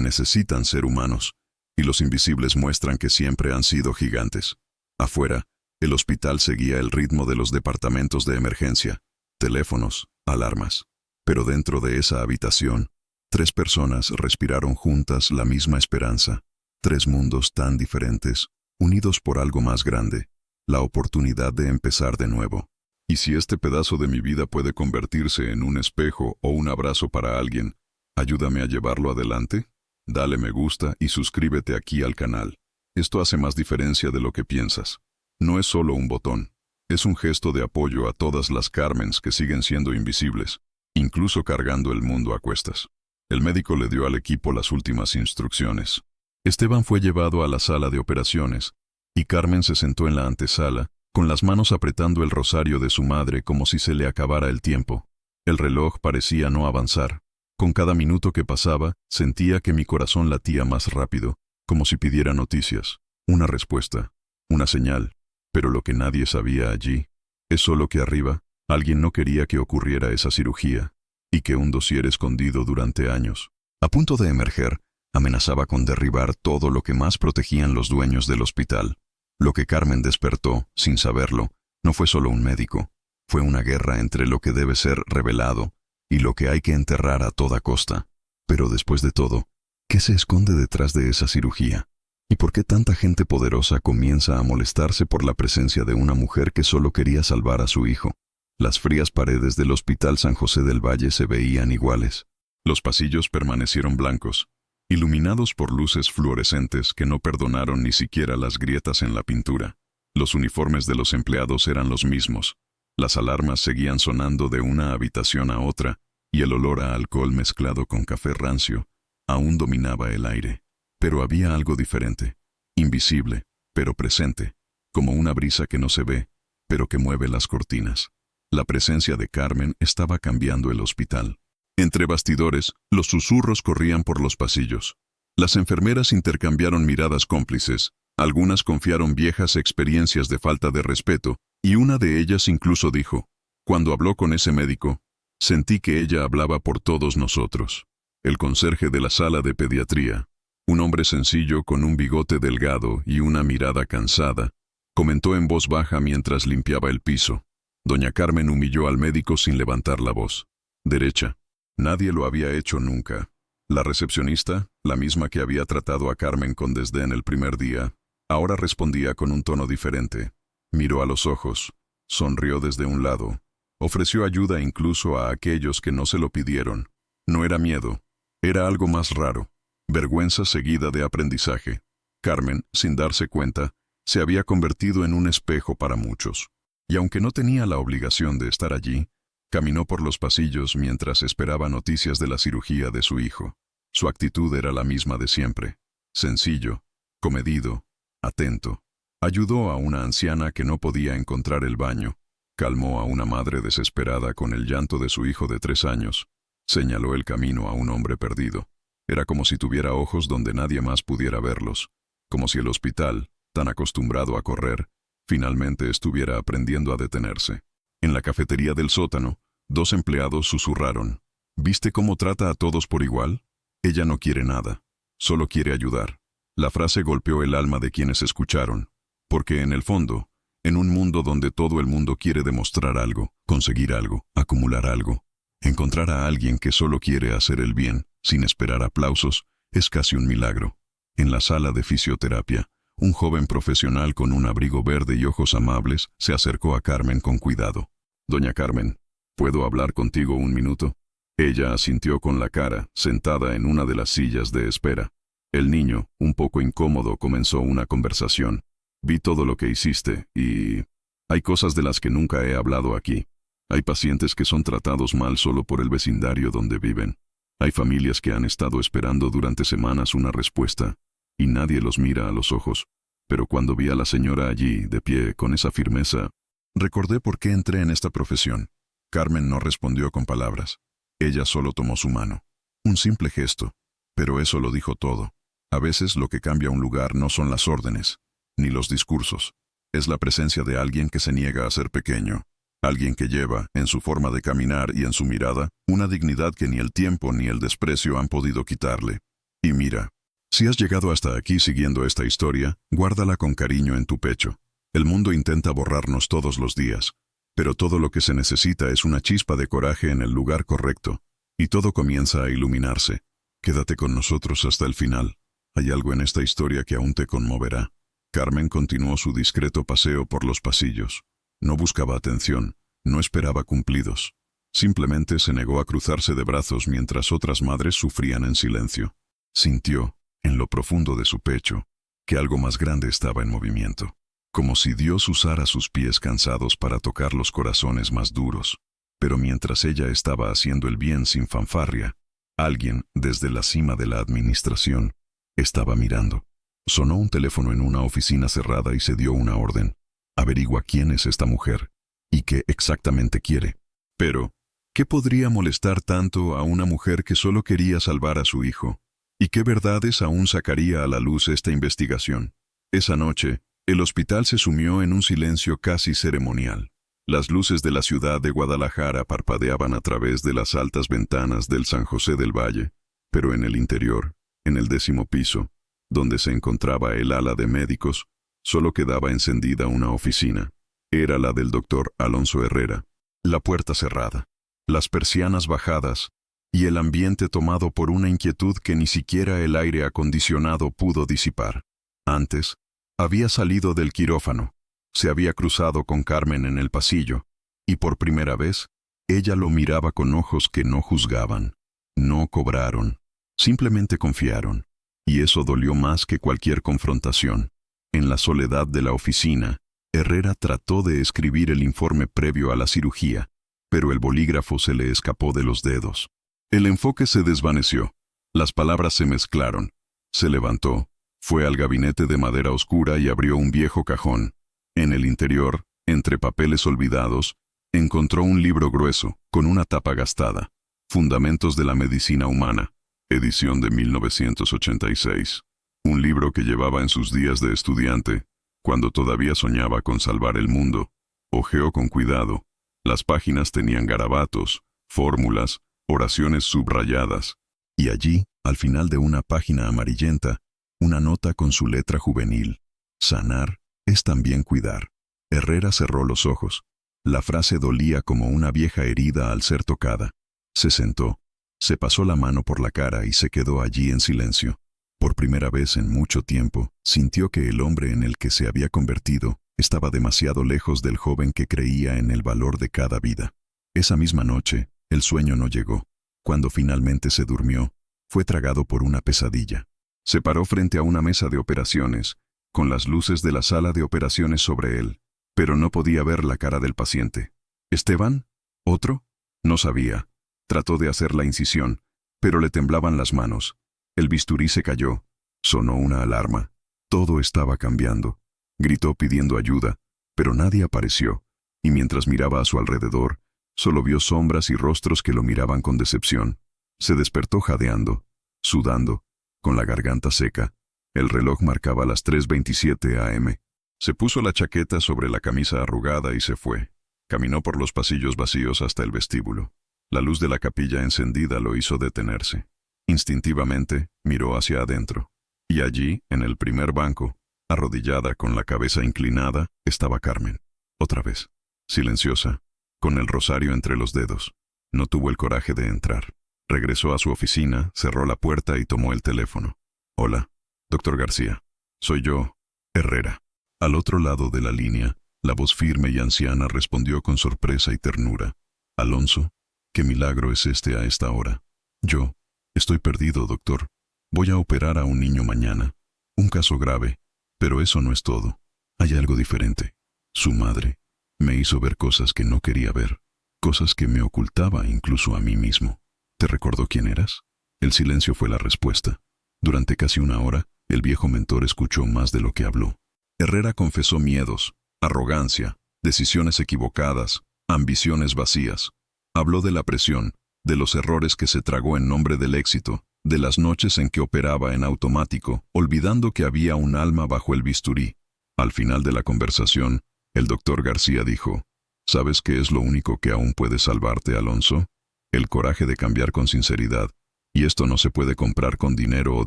necesitan ser humanos, y los invisibles muestran que siempre han sido gigantes. Afuera, el hospital seguía el ritmo de los departamentos de emergencia, teléfonos, alarmas. Pero dentro de esa habitación, 3 personas respiraron juntas la misma esperanza. 3 mundos tan diferentes, unidos por algo más grande, la oportunidad de empezar de nuevo. Y si este pedazo de mi vida puede convertirse en un espejo o un abrazo para alguien, ayúdame a llevarlo adelante. Dale me gusta y suscríbete aquí al canal. Esto hace más diferencia de lo que piensas. No es solo un botón. Es un gesto de apoyo a todas las Carmens que siguen siendo invisibles, incluso cargando el mundo a cuestas. El médico le dio al equipo las últimas instrucciones. Esteban fue llevado a la sala de operaciones, y Carmen se sentó en la antesala, con las manos apretando el rosario de su madre como si se le acabara el tiempo. El reloj parecía no avanzar. Con cada minuto que pasaba, sentía que mi corazón latía más rápido, como si pidiera noticias, una respuesta, una señal. Pero lo que nadie sabía allí es solo que arriba, alguien no quería que ocurriera esa cirugía, y que un dossier escondido durante años, a punto de emerger, amenazaba con derribar todo lo que más protegían los dueños del hospital. Lo que Carmen despertó, sin saberlo, no fue solo un médico, fue una guerra entre lo que debe ser revelado y lo que hay que enterrar a toda costa. Pero después de todo, ¿qué se esconde detrás de esa cirugía? ¿Y por qué tanta gente poderosa comienza a molestarse por la presencia de una mujer que solo quería salvar a su hijo? Las frías paredes del Hospital San José del Valle se veían iguales. Los pasillos permanecieron blancos, iluminados por luces fluorescentes que no perdonaron ni siquiera las grietas en la pintura. Los uniformes de los empleados eran los mismos. Las alarmas seguían sonando de una habitación a otra, y el olor a alcohol mezclado con café rancio aún dominaba el aire. Pero había algo diferente. invisible, pero presente, como una brisa que no se ve, pero que mueve las cortinas. La presencia de Carmen estaba cambiando el hospital. Entre bastidores, los susurros corrían por los pasillos. Las enfermeras intercambiaron miradas cómplices, algunas confiaron viejas experiencias de falta de respeto, y una de ellas incluso dijo, cuando habló con ese médico, sentí que ella hablaba por todos nosotros. El conserje de la sala de pediatría, un hombre sencillo con un bigote delgado y una mirada cansada, comentó en voz baja mientras limpiaba el piso. Doña Carmen humilló al médico sin levantar la voz. Derecha. Nadie lo había hecho nunca. La recepcionista, la misma que había tratado a Carmen con desdén el primer día, ahora respondía con un tono diferente. Miró a los ojos, sonrió desde un lado, ofreció ayuda incluso a aquellos que no se lo pidieron. No era miedo, era algo más raro, vergüenza seguida de aprendizaje. Carmen, sin darse cuenta, se había convertido en un espejo para muchos. Y aunque no tenía la obligación de estar allí, caminó por los pasillos mientras esperaba noticias de la cirugía de su hijo. Su actitud era la misma de siempre. Sencillo, comedido, atento. Ayudó a una anciana que no podía encontrar el baño. Calmó a una madre desesperada con el llanto de su hijo de 3 años. Señaló el camino a un hombre perdido. Era como si tuviera ojos donde nadie más pudiera verlos. Como si el hospital, tan acostumbrado a correr, finalmente estuviera aprendiendo a detenerse. En la cafetería del sótano, 2 empleados susurraron. ¿Viste cómo trata a todos por igual? Ella no quiere nada, solo quiere ayudar. La frase golpeó el alma de quienes escucharon, porque en el fondo, en un mundo donde todo el mundo quiere demostrar algo, conseguir algo, acumular algo, encontrar a alguien que solo quiere hacer el bien, sin esperar aplausos, es casi un milagro. En la sala de fisioterapia, un joven profesional con un abrigo verde y ojos amables se acercó a Carmen con cuidado. Doña Carmen, ¿puedo hablar contigo un minuto? Ella asintió con la cara, sentada en una de las sillas de espera. El niño, un poco incómodo, comenzó una conversación. Vi todo lo que hiciste y... hay cosas de las que nunca he hablado aquí. Hay pacientes que son tratados mal solo por el vecindario donde viven. Hay familias que han estado esperando durante semanas una respuesta, y nadie los mira a los ojos. Pero cuando vi a la señora allí, de pie, con esa firmeza, recordé por qué entré en esta profesión. Carmen no respondió con palabras. Ella solo tomó su mano. Un simple gesto, pero eso lo dijo todo. A veces lo que cambia un lugar no son las órdenes, ni los discursos. Es la presencia de alguien que se niega a ser pequeño. Alguien que lleva, en su forma de caminar y en su mirada, una dignidad que ni el tiempo ni el desprecio han podido quitarle. Y mira, si has llegado hasta aquí siguiendo esta historia, guárdala con cariño en tu pecho. El mundo intenta borrarnos todos los días, pero todo lo que se necesita es una chispa de coraje en el lugar correcto, y todo comienza a iluminarse. Quédate con nosotros hasta el final. Hay algo en esta historia que aún te conmoverá. Carmen continuó su discreto paseo por los pasillos. No buscaba atención, no esperaba cumplidos. Simplemente se negó a cruzarse de brazos mientras otras madres sufrían en silencio. Sintió, en lo profundo de su pecho, que algo más grande estaba en movimiento. Como si Dios usara sus pies cansados para tocar los corazones más duros. Pero mientras ella estaba haciendo el bien sin fanfarria, alguien, desde la cima de la administración, estaba mirando. Sonó un teléfono en una oficina cerrada y se dio una orden. Averigua quién es esta mujer y qué exactamente quiere. Pero, ¿qué podría molestar tanto a una mujer que solo quería salvar a su hijo? ¿Y qué verdades aún sacaría a la luz esta investigación? Esa noche, el hospital se sumió en un silencio casi ceremonial. Las luces de la ciudad de Guadalajara parpadeaban a través de las altas ventanas del San José del Valle, pero en el interior, en el 10º piso, donde se encontraba el ala de médicos, solo quedaba encendida una oficina. Era la del doctor Alonso Herrera. La puerta cerrada, las persianas bajadas, y el ambiente tomado por una inquietud que ni siquiera el aire acondicionado pudo disipar. Antes, había salido del quirófano, se había cruzado con Carmen en el pasillo, y por primera vez, ella lo miraba con ojos que no juzgaban. No cobraron, simplemente confiaron, y eso dolió más que cualquier confrontación. En la soledad de la oficina, Herrera trató de escribir el informe previo a la cirugía, pero el bolígrafo se le escapó de los dedos. El enfoque se desvaneció, las palabras se mezclaron. Se levantó, Fue al gabinete de madera oscura y abrió un viejo cajón. En el interior, entre papeles olvidados, encontró un libro grueso, con una tapa gastada. Fundamentos de la medicina humana, edición de 1986. Un libro que llevaba en sus días de estudiante, cuando todavía soñaba con salvar el mundo. Hojeó con cuidado. Las páginas tenían garabatos, fórmulas, oraciones subrayadas. Y allí, al final de una página amarillenta, una nota con su letra juvenil. Sanar es también cuidar. Herrera cerró los ojos. La frase dolía como una vieja herida al ser tocada. Se sentó, se pasó la mano por la cara y se quedó allí en silencio. Por primera vez en mucho tiempo, sintió que el hombre en el que se había convertido estaba demasiado lejos del joven que creía en el valor de cada vida. Esa misma noche, el sueño no llegó. Cuando finalmente se durmió, fue tragado por una pesadilla. Se paró frente a una mesa de operaciones, con las luces de la sala de operaciones sobre él, pero no podía ver la cara del paciente. ¿Esteban? ¿Otro? No sabía. Trató de hacer la incisión, pero le temblaban las manos. El bisturí se cayó. Sonó una alarma. Todo estaba cambiando. Gritó pidiendo ayuda, pero nadie apareció, y mientras miraba a su alrededor, solo vio sombras y rostros que lo miraban con decepción. Se despertó jadeando, sudando, con la garganta seca. El reloj marcaba las 3:27 a.m. Se puso la chaqueta sobre la camisa arrugada y se fue. Caminó por los pasillos vacíos hasta el vestíbulo. La luz de la capilla encendida lo hizo detenerse. Instintivamente, miró hacia adentro. Y allí, en el primer banco, arrodillada con la cabeza inclinada, estaba Carmen. Otra vez, silenciosa, con el rosario entre los dedos. No tuvo el coraje de entrar. Regresó a su oficina, cerró la puerta y tomó el teléfono. Hola, doctor García. Soy yo, Herrera. Al otro lado de la línea, la voz firme y anciana respondió con sorpresa y ternura. Alonso, ¿qué milagro es este a esta hora? Yo, estoy perdido, doctor. Voy a operar a un niño mañana. Un caso grave, pero eso no es todo. Hay algo diferente. Su madre me hizo ver cosas que no quería ver, cosas que me ocultaba incluso a mí mismo. ¿Te recordó quién eras? El silencio fue la respuesta. Durante casi una hora, el viejo mentor escuchó más de lo que habló. Herrera confesó miedos, arrogancia, decisiones equivocadas, ambiciones vacías. Habló de la presión, de los errores que se tragó en nombre del éxito, de las noches en que operaba en automático, olvidando que había un alma bajo el bisturí. Al final de la conversación, el doctor García dijo, ¿sabes qué es lo único que aún puede salvarte, Alonso? El coraje de cambiar con sinceridad, y esto no se puede comprar con dinero o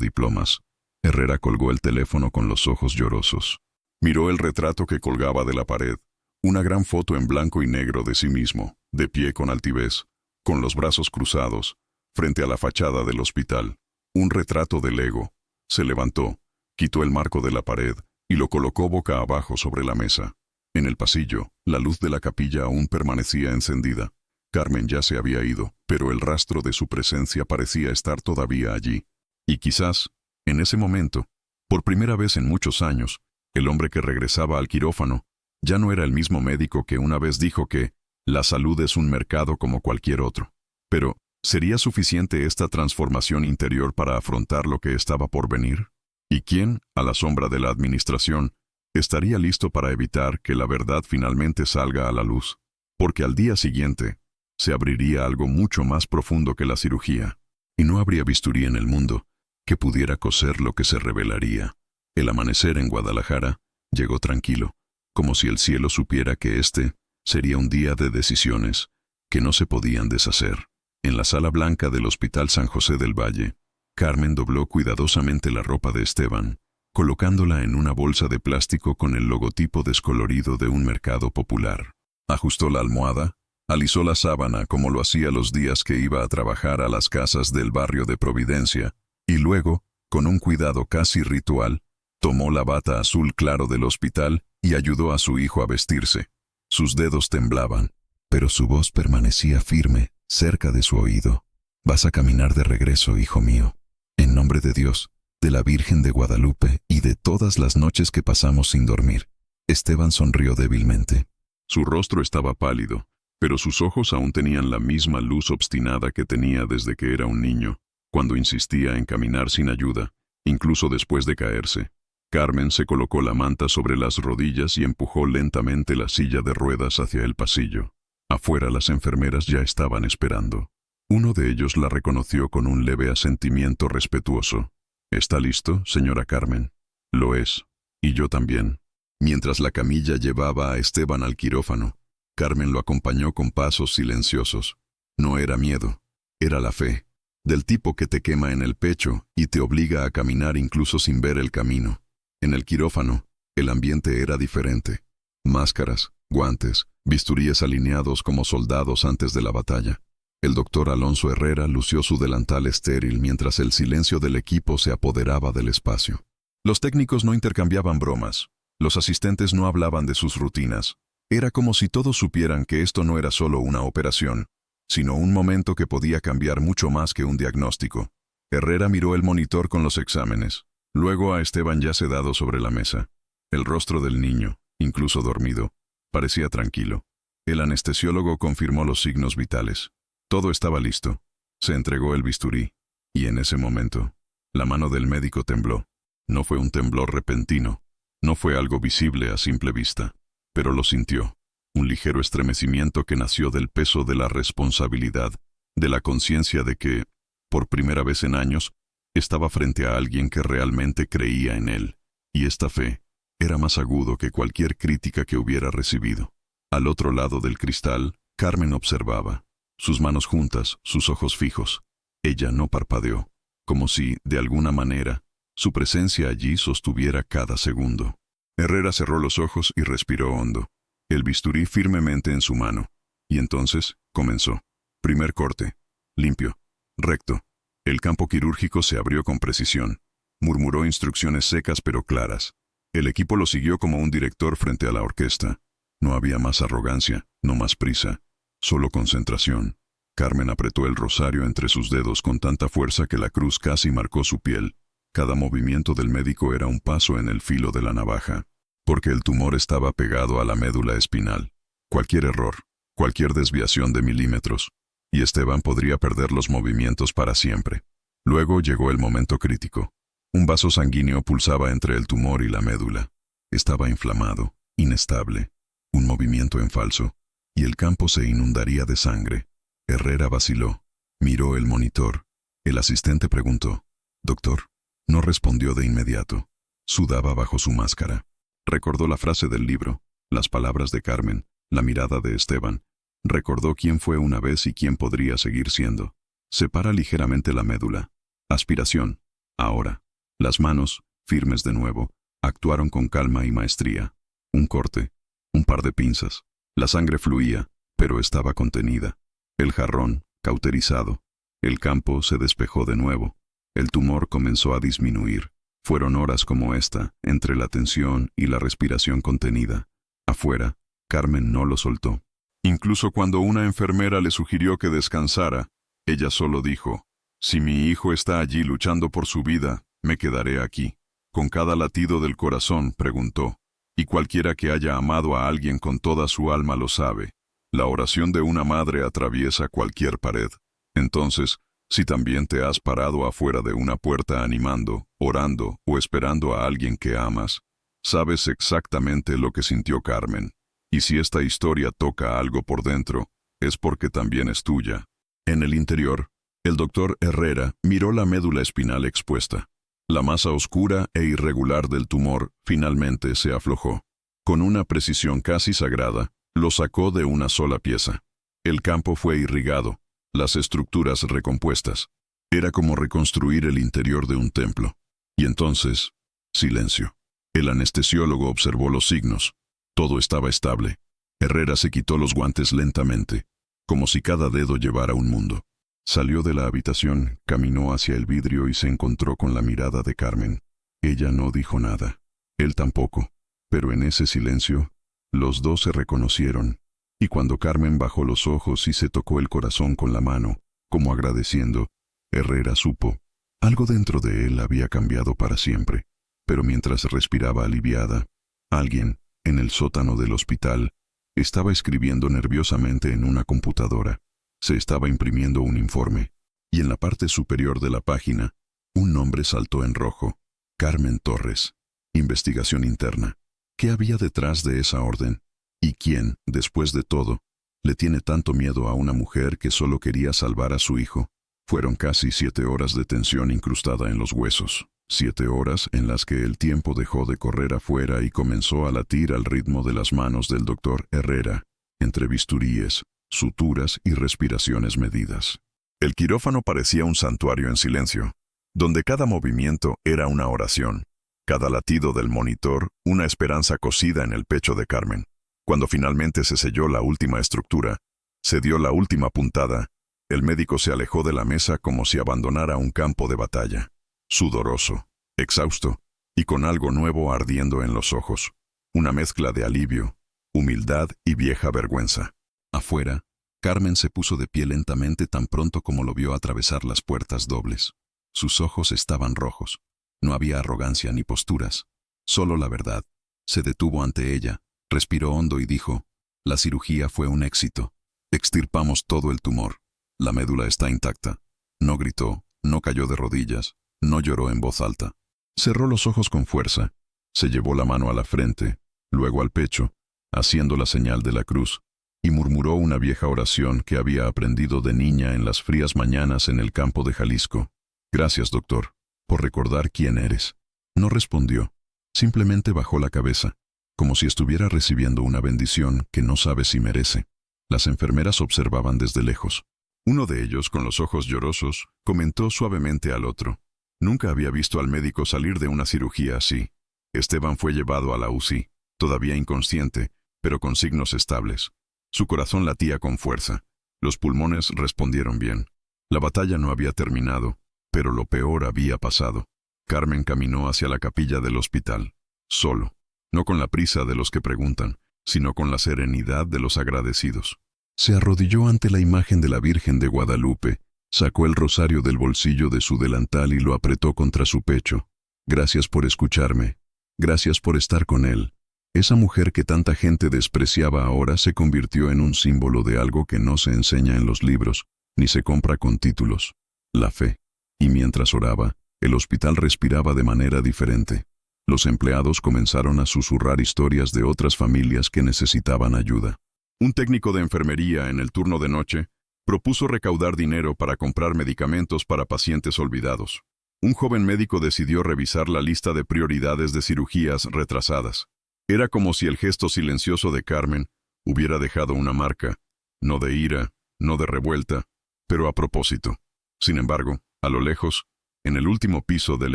diplomas. Herrera colgó el teléfono con los ojos llorosos. Miró el retrato que colgaba de la pared, una gran foto en blanco y negro de sí mismo, de pie con altivez, con los brazos cruzados, frente a la fachada del hospital. Un retrato del ego. Se levantó, quitó el marco de la pared y lo colocó boca abajo sobre la mesa. En el pasillo, la luz de la capilla aún permanecía encendida. Carmen ya se había ido, pero el rastro de su presencia parecía estar todavía allí. Y quizás, en ese momento, por primera vez en muchos años, el hombre que regresaba al quirófano ya no era el mismo médico que una vez dijo que la salud es un mercado como cualquier otro. Pero, ¿sería suficiente esta transformación interior para afrontar lo que estaba por venir? ¿Y quién, a la sombra de la administración, estaría listo para evitar que la verdad finalmente salga a la luz? Porque al día siguiente, se abriría algo mucho más profundo que la cirugía, y no habría bisturí en el mundo que pudiera coser lo que se revelaría. El amanecer en Guadalajara llegó tranquilo, como si el cielo supiera que este sería un día de decisiones que no se podían deshacer. En la sala blanca del Hospital San José del Valle, Carmen dobló cuidadosamente la ropa de Esteban, colocándola en una bolsa de plástico con el logotipo descolorido de un mercado popular. Ajustó la almohada, alisó la sábana como lo hacía los días que iba a trabajar a las casas del barrio de Providencia, y luego, con un cuidado casi ritual, tomó la bata azul claro del hospital y ayudó a su hijo a vestirse. Sus dedos temblaban, pero su voz permanecía firme, cerca de su oído. Vas a caminar de regreso, hijo mío. En nombre de Dios, de la Virgen de Guadalupe y de todas las noches que pasamos sin dormir. Esteban sonrió débilmente. Su rostro estaba pálido, pero sus ojos aún tenían la misma luz obstinada que tenía desde que era un niño, cuando insistía en caminar sin ayuda, incluso después de caerse. Carmen se colocó la manta sobre las rodillas y empujó lentamente la silla de ruedas hacia el pasillo. Afuera las enfermeras ya estaban esperando. Uno de ellos la reconoció con un leve asentimiento respetuoso. «¿Está listo, señora Carmen?» «Lo es. Y yo también». Mientras la camilla llevaba a Esteban al quirófano, Carmen lo acompañó con pasos silenciosos. No era miedo, era la fe, del tipo que te quema en el pecho y te obliga a caminar incluso sin ver el camino. En el quirófano, el ambiente era diferente. Máscaras, guantes, bisturíes alineados como soldados antes de la batalla. El doctor Alonso Herrera lució su delantal estéril mientras el silencio del equipo se apoderaba del espacio. Los técnicos no intercambiaban bromas. Los asistentes no hablaban de sus rutinas. Era como si todos supieran que esto no era solo una operación, sino un momento que podía cambiar mucho más que un diagnóstico. Herrera miró el monitor con los exámenes. Luego a Esteban ya sedado sobre la mesa. El rostro del niño, incluso dormido, parecía tranquilo. El anestesiólogo confirmó los signos vitales. Todo estaba listo. Se entregó el bisturí. Y en ese momento, la mano del médico tembló. No fue un temblor repentino. No fue algo visible a simple vista. Pero lo sintió. Un ligero estremecimiento que nació del peso de la responsabilidad, de la conciencia de que, por primera vez en años, estaba frente a alguien que realmente creía en él. Y esta fe era más agudo que cualquier crítica que hubiera recibido. Al otro lado del cristal, Carmen observaba. Sus manos juntas, sus ojos fijos. Ella no parpadeó, como si, de alguna manera, su presencia allí sostuviera cada segundo. Herrera cerró los ojos y respiró hondo, el bisturí firmemente en su mano. Y entonces, comenzó. Primer corte. Limpio. Recto. El campo quirúrgico se abrió con precisión. Murmuró instrucciones secas pero claras. El equipo lo siguió como un director frente a la orquesta. No había más arrogancia, no más prisa. Solo concentración. Carmen apretó el rosario entre sus dedos con tanta fuerza que la cruz casi marcó su piel. Cada movimiento del médico era un paso en el filo de la navaja, porque el tumor estaba pegado a la médula espinal. Cualquier error, cualquier desviación de milímetros, y Esteban podría perder los movimientos para siempre. Luego llegó el momento crítico. Un vaso sanguíneo pulsaba entre el tumor y la médula. Estaba inflamado, inestable. Un movimiento en falso, y el campo se inundaría de sangre. Herrera vaciló. Miró el monitor. El asistente preguntó: «Doctor». No respondió de inmediato. Sudaba bajo su máscara. Recordó la frase del libro, las palabras de Carmen, la mirada de Esteban. Recordó quién fue una vez y quién podría seguir siendo. Separa ligeramente la médula. Aspiración. Ahora. Las manos, firmes de nuevo, actuaron con calma y maestría. Un corte. Un par de pinzas. La sangre fluía, pero estaba contenida. El jarrón, cauterizado. El campo se despejó de nuevo. El tumor comenzó a disminuir. Fueron horas como esta, entre la tensión y la respiración contenida. Afuera, Carmen no lo soltó. Incluso cuando una enfermera le sugirió que descansara, ella solo dijo: «Si mi hijo está allí luchando por su vida, me quedaré aquí». Con cada latido del corazón, preguntó: «Y cualquiera que haya amado a alguien con toda su alma lo sabe. La oración de una madre atraviesa cualquier pared. Entonces, si también te has parado afuera de una puerta animando, orando o esperando a alguien que amas, sabes exactamente lo que sintió Carmen. Y si esta historia toca algo por dentro, es porque también es tuya». En el interior, el doctor Herrera miró la médula espinal expuesta. La masa oscura e irregular del tumor finalmente se aflojó. Con una precisión casi sagrada, lo sacó de una sola pieza. El campo fue irrigado, las estructuras recompuestas. Era como reconstruir el interior de un templo. Y entonces, silencio. El anestesiólogo observó los signos. Todo estaba estable. Herrera se quitó los guantes lentamente, como si cada dedo llevara un mundo. Salió de la habitación, caminó hacia el vidrio y se encontró con la mirada de Carmen. Ella no dijo nada. Él tampoco. Pero en ese silencio, los dos se reconocieron. Y cuando Carmen bajó los ojos y se tocó el corazón con la mano, como agradeciendo, Herrera supo. Algo dentro de él había cambiado para siempre. Pero mientras respiraba aliviada, alguien, en el sótano del hospital, estaba escribiendo nerviosamente en una computadora. Se estaba imprimiendo un informe, y en la parte superior de la página, Un nombre saltó en rojo. Carmen Torres. Investigación interna. ¿Qué había detrás de esa orden? ¿Y quién, después de todo, le tiene tanto miedo a una mujer que solo quería salvar a su hijo? Fueron casi 7 horas de tensión incrustada en los huesos. 7 horas en las que el tiempo dejó de correr afuera y comenzó a latir al ritmo de las manos del doctor Herrera, entre bisturíes, suturas y respiraciones medidas. El quirófano parecía un santuario en silencio, donde cada movimiento era una oración, cada latido del monitor una esperanza cosida en el pecho de Carmen. Cuando finalmente se selló la última estructura, se dio la última puntada, el médico se alejó de la mesa como si abandonara un campo de batalla, sudoroso, exhausto, y con algo nuevo ardiendo en los ojos, una mezcla de alivio, humildad y vieja vergüenza. Afuera, Carmen se puso de pie lentamente tan pronto como lo vio atravesar las puertas dobles. Sus ojos estaban rojos. No había arrogancia ni posturas, solo la verdad. Se detuvo ante ella, respiró hondo y dijo: «La cirugía fue un éxito. Extirpamos todo el tumor. La médula está intacta». No gritó, no cayó de rodillas, no lloró en voz alta. Cerró los ojos con fuerza, se llevó la mano a la frente, luego al pecho, haciendo la señal de la cruz, y murmuró una vieja oración que había aprendido de niña en las frías mañanas en el campo de Jalisco. «Gracias, doctor, por recordar quién eres». No respondió, simplemente bajó la cabeza, como si estuviera recibiendo una bendición que no sabe si merece. Las enfermeras observaban desde lejos. Uno de ellos, con los ojos llorosos, comentó suavemente al otro: «Nunca había visto al médico salir de una cirugía así». Esteban fue llevado a la UCI, todavía inconsciente, pero con signos estables. Su corazón latía con fuerza. Los pulmones respondieron bien. La batalla no había terminado, pero lo peor había pasado. Carmen caminó hacia la capilla del hospital, solo, no con la prisa de los que preguntan, sino con la serenidad de los agradecidos. Se arrodilló ante la imagen de la Virgen de Guadalupe, sacó el rosario del bolsillo de su delantal y lo apretó contra su pecho. «Gracias por escucharme. Gracias por estar con él». Esa mujer que tanta gente despreciaba ahora se convirtió en un símbolo de algo que no se enseña en los libros, ni se compra con títulos: la fe. Y mientras oraba, el hospital respiraba de manera diferente. Los empleados comenzaron a susurrar historias de otras familias que necesitaban ayuda. Un técnico de enfermería en el turno de noche propuso recaudar dinero para comprar medicamentos para pacientes olvidados. Un joven médico decidió revisar la lista de prioridades de cirugías retrasadas. Era como si el gesto silencioso de Carmen hubiera dejado una marca, no de ira, no de revuelta, pero a propósito. Sin embargo, a lo lejos, en el último piso del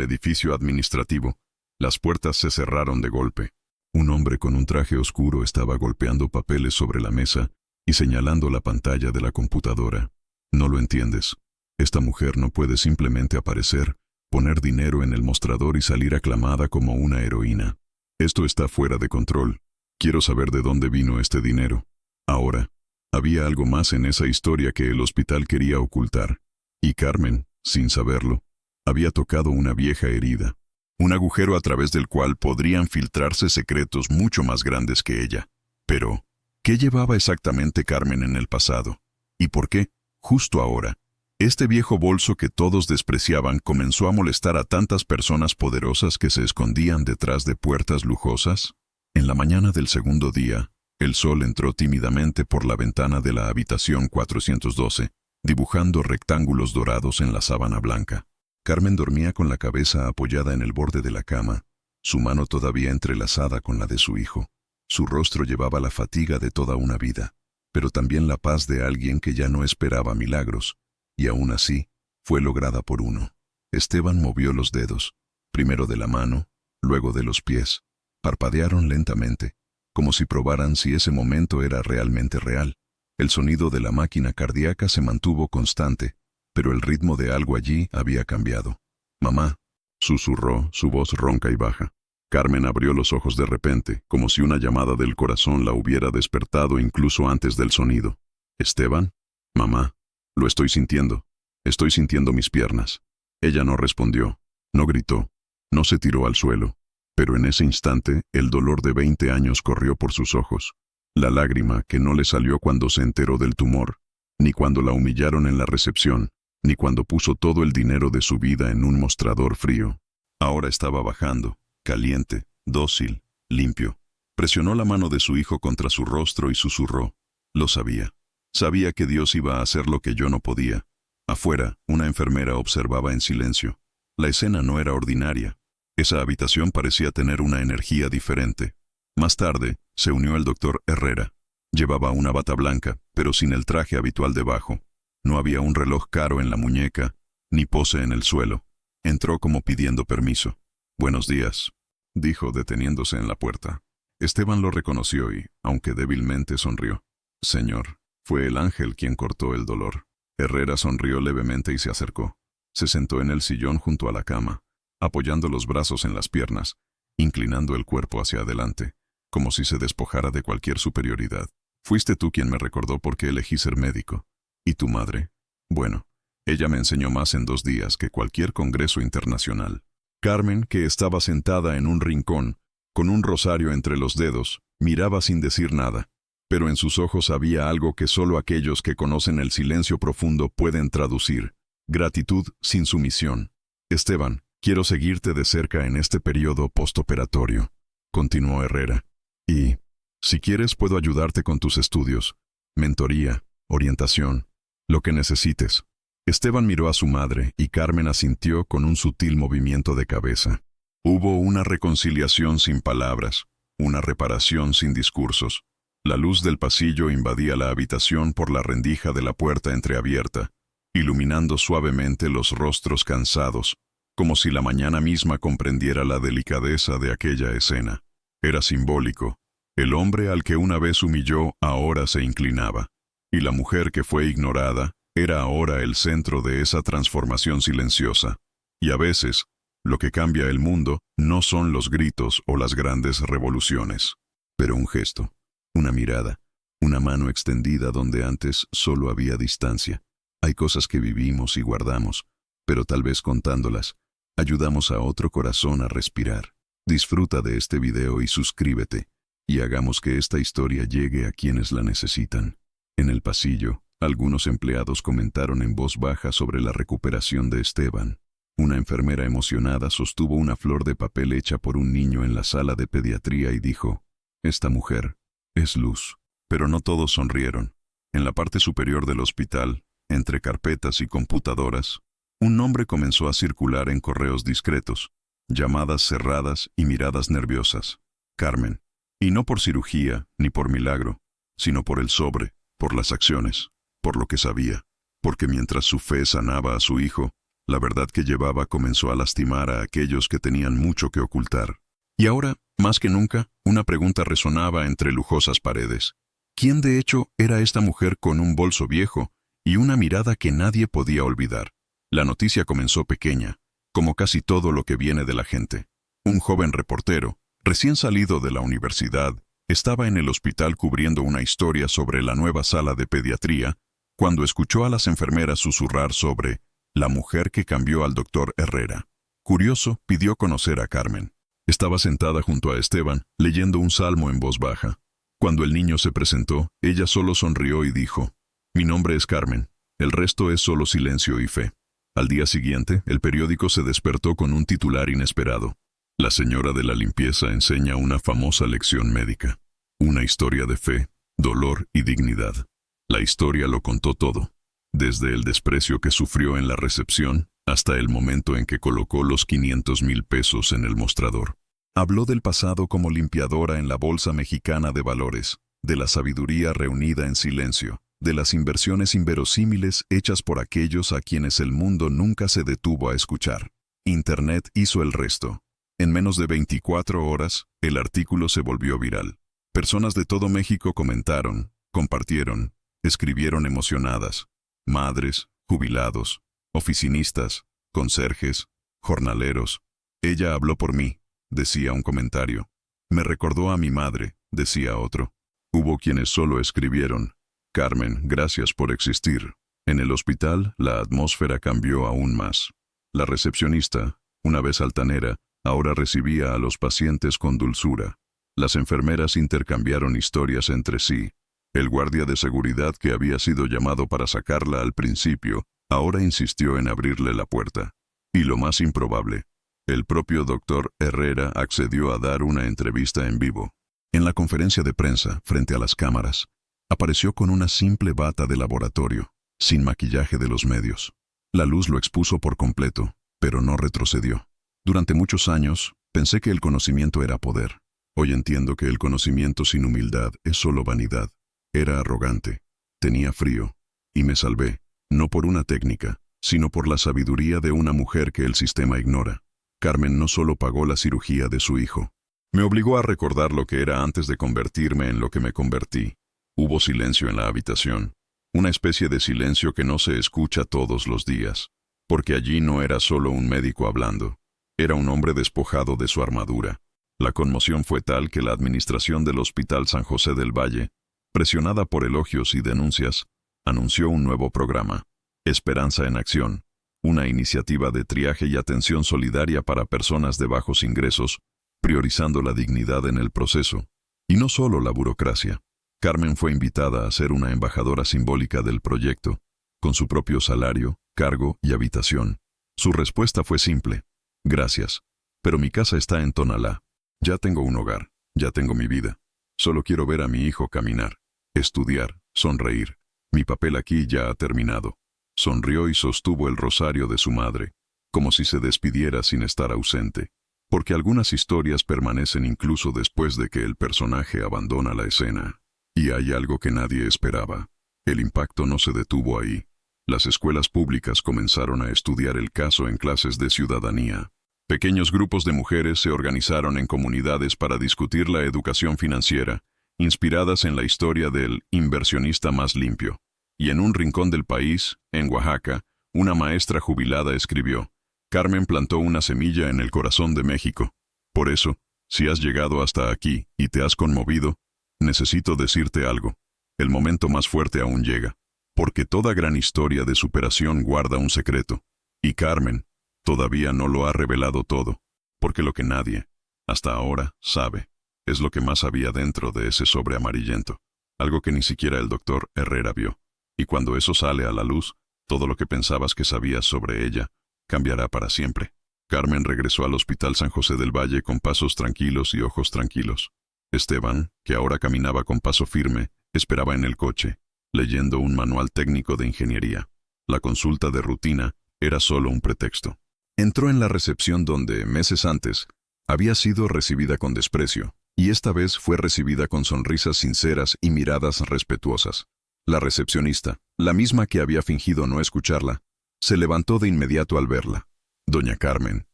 edificio administrativo, las puertas se cerraron de golpe. Un hombre con un traje oscuro estaba golpeando papeles sobre la mesa y señalando la pantalla de la computadora. «No lo entiendes. Esta mujer no puede simplemente aparecer, poner dinero en el mostrador y salir aclamada como una heroína. Esto está fuera de control. Quiero saber de dónde vino este dinero». Ahora, había algo más en esa historia que el hospital quería ocultar. Y Carmen, sin saberlo, había tocado una vieja herida. Un agujero a través del cual podrían filtrarse secretos mucho más grandes que ella. Pero, ¿qué llevaba exactamente Carmen en el pasado? ¿Y por qué, justo ahora, este viejo bolso que todos despreciaban comenzó a molestar a tantas personas poderosas que se escondían detrás de puertas lujosas? En la mañana del segundo día, el sol entró tímidamente por la ventana de la habitación 412, dibujando rectángulos dorados en la sábana blanca. Carmen dormía con la cabeza apoyada en el borde de la cama, su mano todavía entrelazada con la de su hijo. Su rostro llevaba la fatiga de toda una vida, pero también la paz de alguien que ya no esperaba milagros, y aún así, fue lograda por uno. Esteban movió los dedos, primero de la mano, luego de los pies. Parpadearon lentamente, como si probaran si ese momento era realmente real. El sonido de la máquina cardíaca se mantuvo constante, pero el ritmo de algo allí había cambiado. «Mamá», susurró, su voz ronca y baja. Carmen abrió los ojos de repente, como si una llamada del corazón la hubiera despertado incluso antes del sonido. «¿Esteban? Mamá, lo estoy sintiendo. Estoy sintiendo mis piernas». Ella no respondió, no gritó, no se tiró al suelo, pero en ese instante el dolor de 20 años corrió por sus ojos. La lágrima que no le salió cuando se enteró del tumor, ni cuando la humillaron en la recepción, ni cuando puso todo el dinero de su vida en un mostrador frío. Ahora estaba bajando, caliente, dócil, limpio. Presionó la mano de su hijo contra su rostro y susurró. Lo sabía. Sabía que Dios iba a hacer lo que yo no podía. Afuera, una enfermera observaba en silencio. La escena no era ordinaria. Esa habitación parecía tener una energía diferente. Más tarde, se unió el doctor Herrera. Llevaba una bata blanca, pero sin el traje habitual debajo. No había un reloj caro en la muñeca, ni pose en el suelo. Entró como pidiendo permiso. «Buenos días», dijo deteniéndose en la puerta. Esteban lo reconoció y, aunque débilmente, sonrió. «Señor, fue el ángel quien cortó el dolor». Herrera sonrió levemente y se acercó. Se sentó en el sillón junto a la cama, apoyando los brazos en las piernas, inclinando el cuerpo hacia adelante, como si se despojara de cualquier superioridad. «Fuiste tú quien me recordó por qué elegí ser médico. ¿Y tu madre?» «Bueno, ella me enseñó más en 2 días que cualquier congreso internacional». Carmen, que estaba sentada en un rincón, con un rosario entre los dedos, miraba sin decir nada, pero en sus ojos había algo que solo aquellos que conocen el silencio profundo pueden traducir: gratitud sin sumisión. «Esteban, quiero seguirte de cerca en este periodo postoperatorio», continuó Herrera. «Y, si quieres, puedo ayudarte con tus estudios, mentoría, orientación, lo que necesites». Esteban miró a su madre y Carmen asintió con un sutil movimiento de cabeza. Hubo una reconciliación sin palabras, una reparación sin discursos. La luz del pasillo invadía la habitación por la rendija de la puerta entreabierta, iluminando suavemente los rostros cansados, como si la mañana misma comprendiera la delicadeza de aquella escena. Era simbólico. El hombre al que una vez humilló ahora se inclinaba, y la mujer que fue ignorada era ahora el centro de esa transformación silenciosa. Y a veces, lo que cambia el mundo no son los gritos o las grandes revoluciones, pero un gesto, una mirada, una mano extendida donde antes solo había distancia. Hay cosas que vivimos y guardamos, pero tal vez contándolas, ayudamos a otro corazón a respirar. Disfruta de este video y suscríbete, y hagamos que esta historia llegue a quienes la necesitan. En el pasillo, algunos empleados comentaron en voz baja sobre la recuperación de Esteban. Una enfermera emocionada sostuvo una flor de papel hecha por un niño en la sala de pediatría y dijo: «Esta mujer es luz». Pero no todos sonrieron. En la parte superior del hospital, entre carpetas y computadoras, un nombre comenzó a circular en correos discretos, llamadas cerradas y miradas nerviosas. Carmen. Y no por cirugía ni por milagro, sino por el sobre, por las acciones, por lo que sabía, porque mientras su fe sanaba a su hijo, la verdad que llevaba comenzó a lastimar a aquellos que tenían mucho que ocultar. Y ahora, más que nunca, una pregunta resonaba entre lujosas paredes. ¿Quién de hecho era esta mujer con un bolso viejo y una mirada que nadie podía olvidar? La noticia comenzó pequeña, como casi todo lo que viene de la gente. Un joven reportero, recién salido de la universidad, estaba en el hospital cubriendo una historia sobre la nueva sala de pediatría, cuando escuchó a las enfermeras susurrar sobre la mujer que cambió al doctor Herrera. Curioso, pidió conocer a Carmen. Estaba sentada junto a Esteban, leyendo un salmo en voz baja. Cuando el niño se presentó, ella solo sonrió y dijo: «Mi nombre es Carmen, el resto es solo silencio y fe». Al día siguiente, el periódico se despertó con un titular inesperado. La señora de la limpieza enseña una famosa lección médica. Una historia de fe, dolor y dignidad. La historia lo contó todo, desde el desprecio que sufrió en la recepción hasta el momento en que colocó los 500,000 pesos en el mostrador. Habló del pasado como limpiadora en la Bolsa Mexicana de Valores, de la sabiduría reunida en silencio, de las inversiones inverosímiles hechas por aquellos a quienes el mundo nunca se detuvo a escuchar. Internet hizo el resto. En menos de 24 horas, el artículo se volvió viral. Personas de todo México comentaron, compartieron, escribieron emocionadas. Madres, jubilados, oficinistas, conserjes, jornaleros. «Ella habló por mí», decía un comentario. «Me recordó a mi madre», decía otro. Hubo quienes solo escribieron: «Carmen, gracias por existir». En el hospital, la atmósfera cambió aún más. La recepcionista, una vez altanera, ahora recibía a los pacientes con dulzura. Las enfermeras intercambiaron historias entre sí. El guardia de seguridad que había sido llamado para sacarla al principio, Ahora insistió en abrirle la puerta. Y lo más improbable, el propio doctor Herrera accedió a dar una entrevista en vivo. En la conferencia de prensa, frente a las cámaras, apareció con una simple bata de laboratorio, sin maquillaje de los medios. La luz lo expuso por completo, pero no retrocedió. Durante muchos años, pensé que el conocimiento era poder. Hoy entiendo que el conocimiento sin humildad es solo vanidad. Era arrogante, tenía frío, y me salvé, no por una técnica, sino por la sabiduría de una mujer que el sistema ignora. Carmen no solo pagó la cirugía de su hijo, me obligó a recordar lo que era antes de convertirme en lo que me convertí. Hubo silencio en la habitación, una especie de silencio que no se escucha todos los días, porque allí no era solo un médico hablando, era un hombre despojado de su armadura. La conmoción fue tal que la administración del Hospital San José del Valle, presionada por elogios y denuncias, anunció un nuevo programa, Esperanza en Acción, una iniciativa de triaje y atención solidaria para personas de bajos ingresos, priorizando la dignidad en el proceso, y no solo la burocracia. Carmen fue invitada a ser una embajadora simbólica del proyecto, con su propio salario, cargo y habitación. Su respuesta fue simple: gracias, pero mi casa está en Tonalá. Ya tengo un hogar, ya tengo mi vida. Solo quiero ver a mi hijo caminar, estudiar, sonreír. Mi papel aquí ya ha terminado. Sonrió y sostuvo el rosario de su madre, como si se despidiera sin estar ausente, porque algunas historias permanecen incluso después de que el personaje abandona la escena. Y hay algo que nadie esperaba. El impacto no se detuvo ahí. Las escuelas públicas comenzaron a estudiar el caso en clases de ciudadanía. Pequeños grupos de mujeres se organizaron en comunidades para discutir la educación financiera, inspiradas en la historia del inversionista más limpio. Y en un rincón del país, en Oaxaca, una maestra jubilada escribió: Carmen plantó una semilla en el corazón de México. Por eso, si has llegado hasta aquí y te has conmovido, necesito decirte algo. El momento más fuerte aún llega, porque toda gran historia de superación guarda un secreto. Y Carmen todavía no lo ha revelado todo, porque lo que nadie, hasta ahora, sabe, es lo que más había dentro de ese sobre amarillento, algo que ni siquiera el doctor Herrera vio. Y cuando eso sale a la luz, todo lo que pensabas que sabías sobre ella cambiará para siempre. Carmen regresó al Hospital San José del Valle con pasos tranquilos y ojos tranquilos. Esteban, que ahora caminaba con paso firme, esperaba en el coche, leyendo un manual técnico de ingeniería. La consulta de rutina era solo un pretexto. Entró en la recepción donde, meses antes, había sido recibida con desprecio, y esta vez fue recibida con sonrisas sinceras y miradas respetuosas. La recepcionista, la misma que había fingido no escucharla, se levantó de inmediato al verla. Doña Carmen,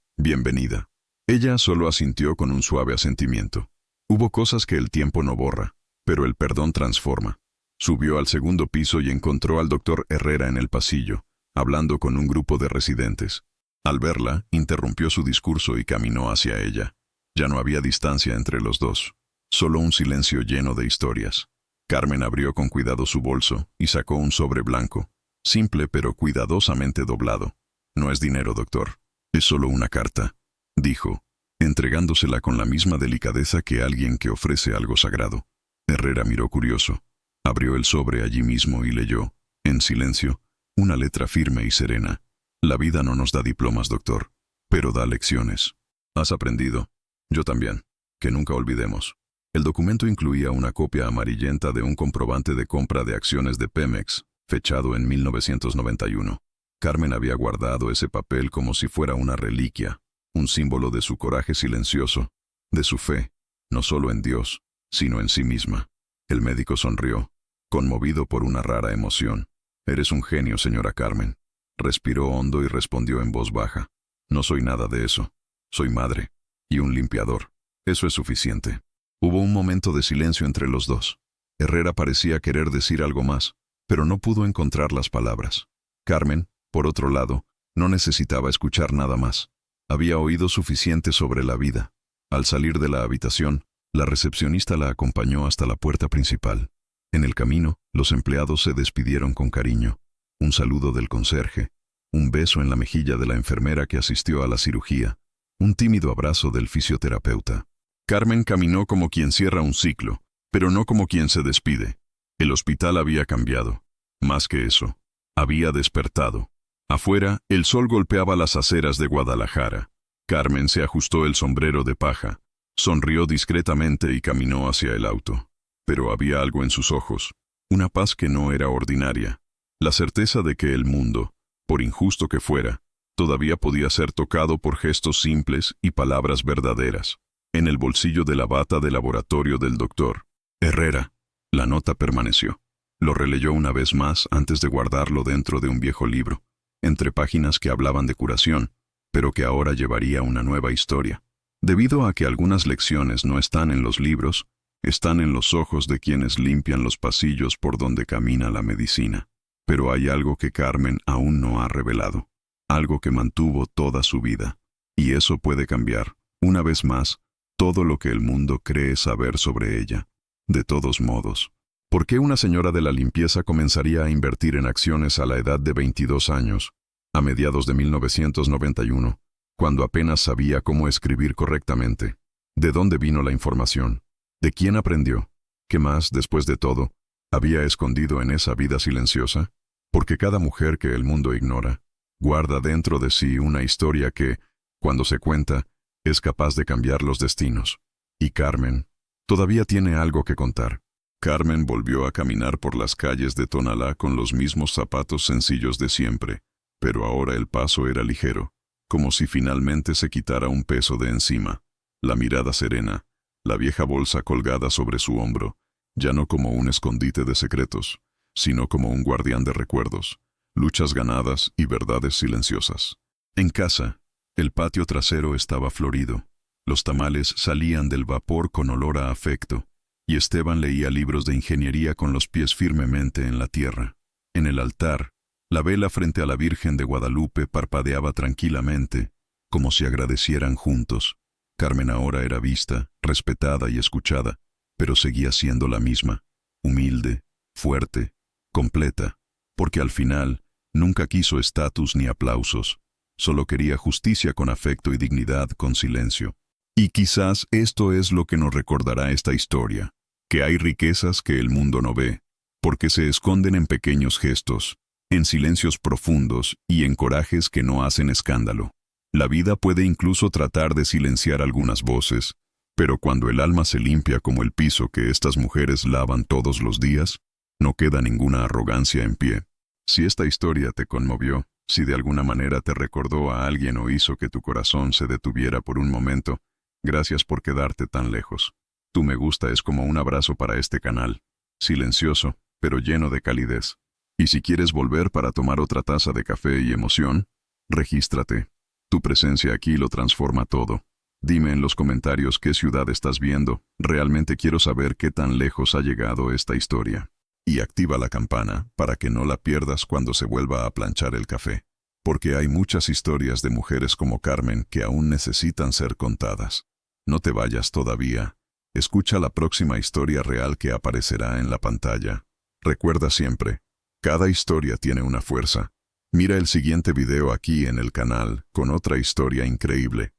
bienvenida. Ella solo asintió con un suave asentimiento. Hubo cosas que el tiempo no borra, pero el perdón transforma. Subió al segundo piso y encontró al doctor Herrera en el pasillo, hablando con un grupo de residentes. Al verla, interrumpió su discurso y caminó hacia ella. Ya no había distancia entre los dos, solo un silencio lleno de historias. Carmen abrió con cuidado su bolso y sacó un sobre blanco, simple pero cuidadosamente doblado. No es dinero, doctor. Es solo una carta, dijo, entregándosela con la misma delicadeza que alguien que ofrece algo sagrado. Herrera miró curioso. Abrió el sobre allí mismo y leyó, en silencio, una letra firme y serena. La vida no nos da diplomas, doctor, pero da lecciones. ¿Has aprendido? Yo también. Que nunca olvidemos. El documento incluía una copia amarillenta de un comprobante de compra de acciones de Pemex, fechado en 1991. Carmen había guardado ese papel como si fuera una reliquia, un símbolo de su coraje silencioso, de su fe, no solo en Dios, sino en sí misma. El médico sonrió, conmovido por una rara emoción. Eres un genio, señora Carmen. Respiró hondo y respondió en voz baja. No soy nada de eso. Soy madre y un limpiador. Eso es suficiente. Hubo un momento de silencio entre los dos. Herrera parecía querer decir algo más, pero no pudo encontrar las palabras. Carmen, por otro lado, no necesitaba escuchar nada más. Había oído suficiente sobre la vida. Al salir de la habitación, la recepcionista la acompañó hasta la puerta principal. En el camino, los empleados se despidieron con cariño. Un saludo del conserje, un beso en la mejilla de la enfermera que asistió a la cirugía, un tímido abrazo del fisioterapeuta. Carmen caminó como quien cierra un ciclo, pero no como quien se despide. El hospital había cambiado. Más que eso, había despertado. Afuera, el sol golpeaba las aceras de Guadalajara. Carmen se ajustó el sombrero de paja, sonrió discretamente y caminó hacia el auto. Pero había algo en sus ojos, una paz que no era ordinaria, la certeza de que el mundo, por injusto que fuera, todavía podía ser tocado por gestos simples y palabras verdaderas. En el bolsillo de la bata de laboratorio del doctor Herrera, la nota permaneció. Lo releyó una vez más antes de guardarlo dentro de un viejo libro, entre páginas que hablaban de curación, pero que ahora llevaría una nueva historia. Debido a que algunas lecciones no están en los libros, están en los ojos de quienes limpian los pasillos por donde camina la medicina. Pero hay algo que Carmen aún no ha revelado, algo que mantuvo toda su vida. Y eso puede cambiar, una vez más, todo lo que el mundo cree saber sobre ella. De todos modos, ¿por qué una señora de la limpieza comenzaría a invertir en acciones a la edad de 22 años, a mediados de 1991, cuando apenas sabía cómo escribir correctamente? ¿De dónde vino la información? ¿De quién aprendió? ¿Qué más, después de todo, había escondido en esa vida silenciosa? Porque cada mujer que el mundo ignora, guarda dentro de sí una historia que, cuando se cuenta, es capaz de cambiar los destinos. Y Carmen todavía tiene algo que contar. Carmen volvió a caminar por las calles de Tonalá con los mismos zapatos sencillos de siempre, pero ahora el paso era ligero, como si finalmente se quitara un peso de encima. La mirada serena, la vieja bolsa colgada sobre su hombro, ya no como un escondite de secretos, sino como un guardián de recuerdos, luchas ganadas y verdades silenciosas. En casa, el patio trasero estaba florido. Los tamales salían del vapor con olor a afecto, y Esteban leía libros de ingeniería con los pies firmemente en la tierra. En el altar, la vela frente a la Virgen de Guadalupe parpadeaba tranquilamente, como si agradecieran juntos. Carmen ahora era vista, respetada y escuchada, pero seguía siendo la misma, humilde, fuerte, completa, porque al final nunca quiso estatus ni aplausos, solo quería justicia con afecto y dignidad con silencio. Y quizás esto es lo que nos recordará esta historia, que hay riquezas que el mundo no ve, porque se esconden en pequeños gestos, en silencios profundos y en corajes que no hacen escándalo. La vida puede incluso tratar de silenciar algunas voces, pero cuando el alma se limpia como el piso que estas mujeres lavan todos los días, no queda ninguna arrogancia en pie. Si esta historia te conmovió, si de alguna manera te recordó a alguien o hizo que tu corazón se detuviera por un momento, gracias por quedarte tan lejos. Tu me gusta es como un abrazo para este canal, silencioso, pero lleno de calidez. Y si quieres volver para tomar otra taza de café y emoción, regístrate. Tu presencia aquí lo transforma todo. Dime en los comentarios qué ciudad estás viendo, realmente quiero saber qué tan lejos ha llegado esta historia. Y activa la campana para que no la pierdas cuando se vuelva a planchar el café. Porque hay muchas historias de mujeres como Carmen que aún necesitan ser contadas. No te vayas todavía. Escucha la próxima historia real que aparecerá en la pantalla. Recuerda siempre, cada historia tiene una fuerza. Mira el siguiente video aquí en el canal con otra historia increíble.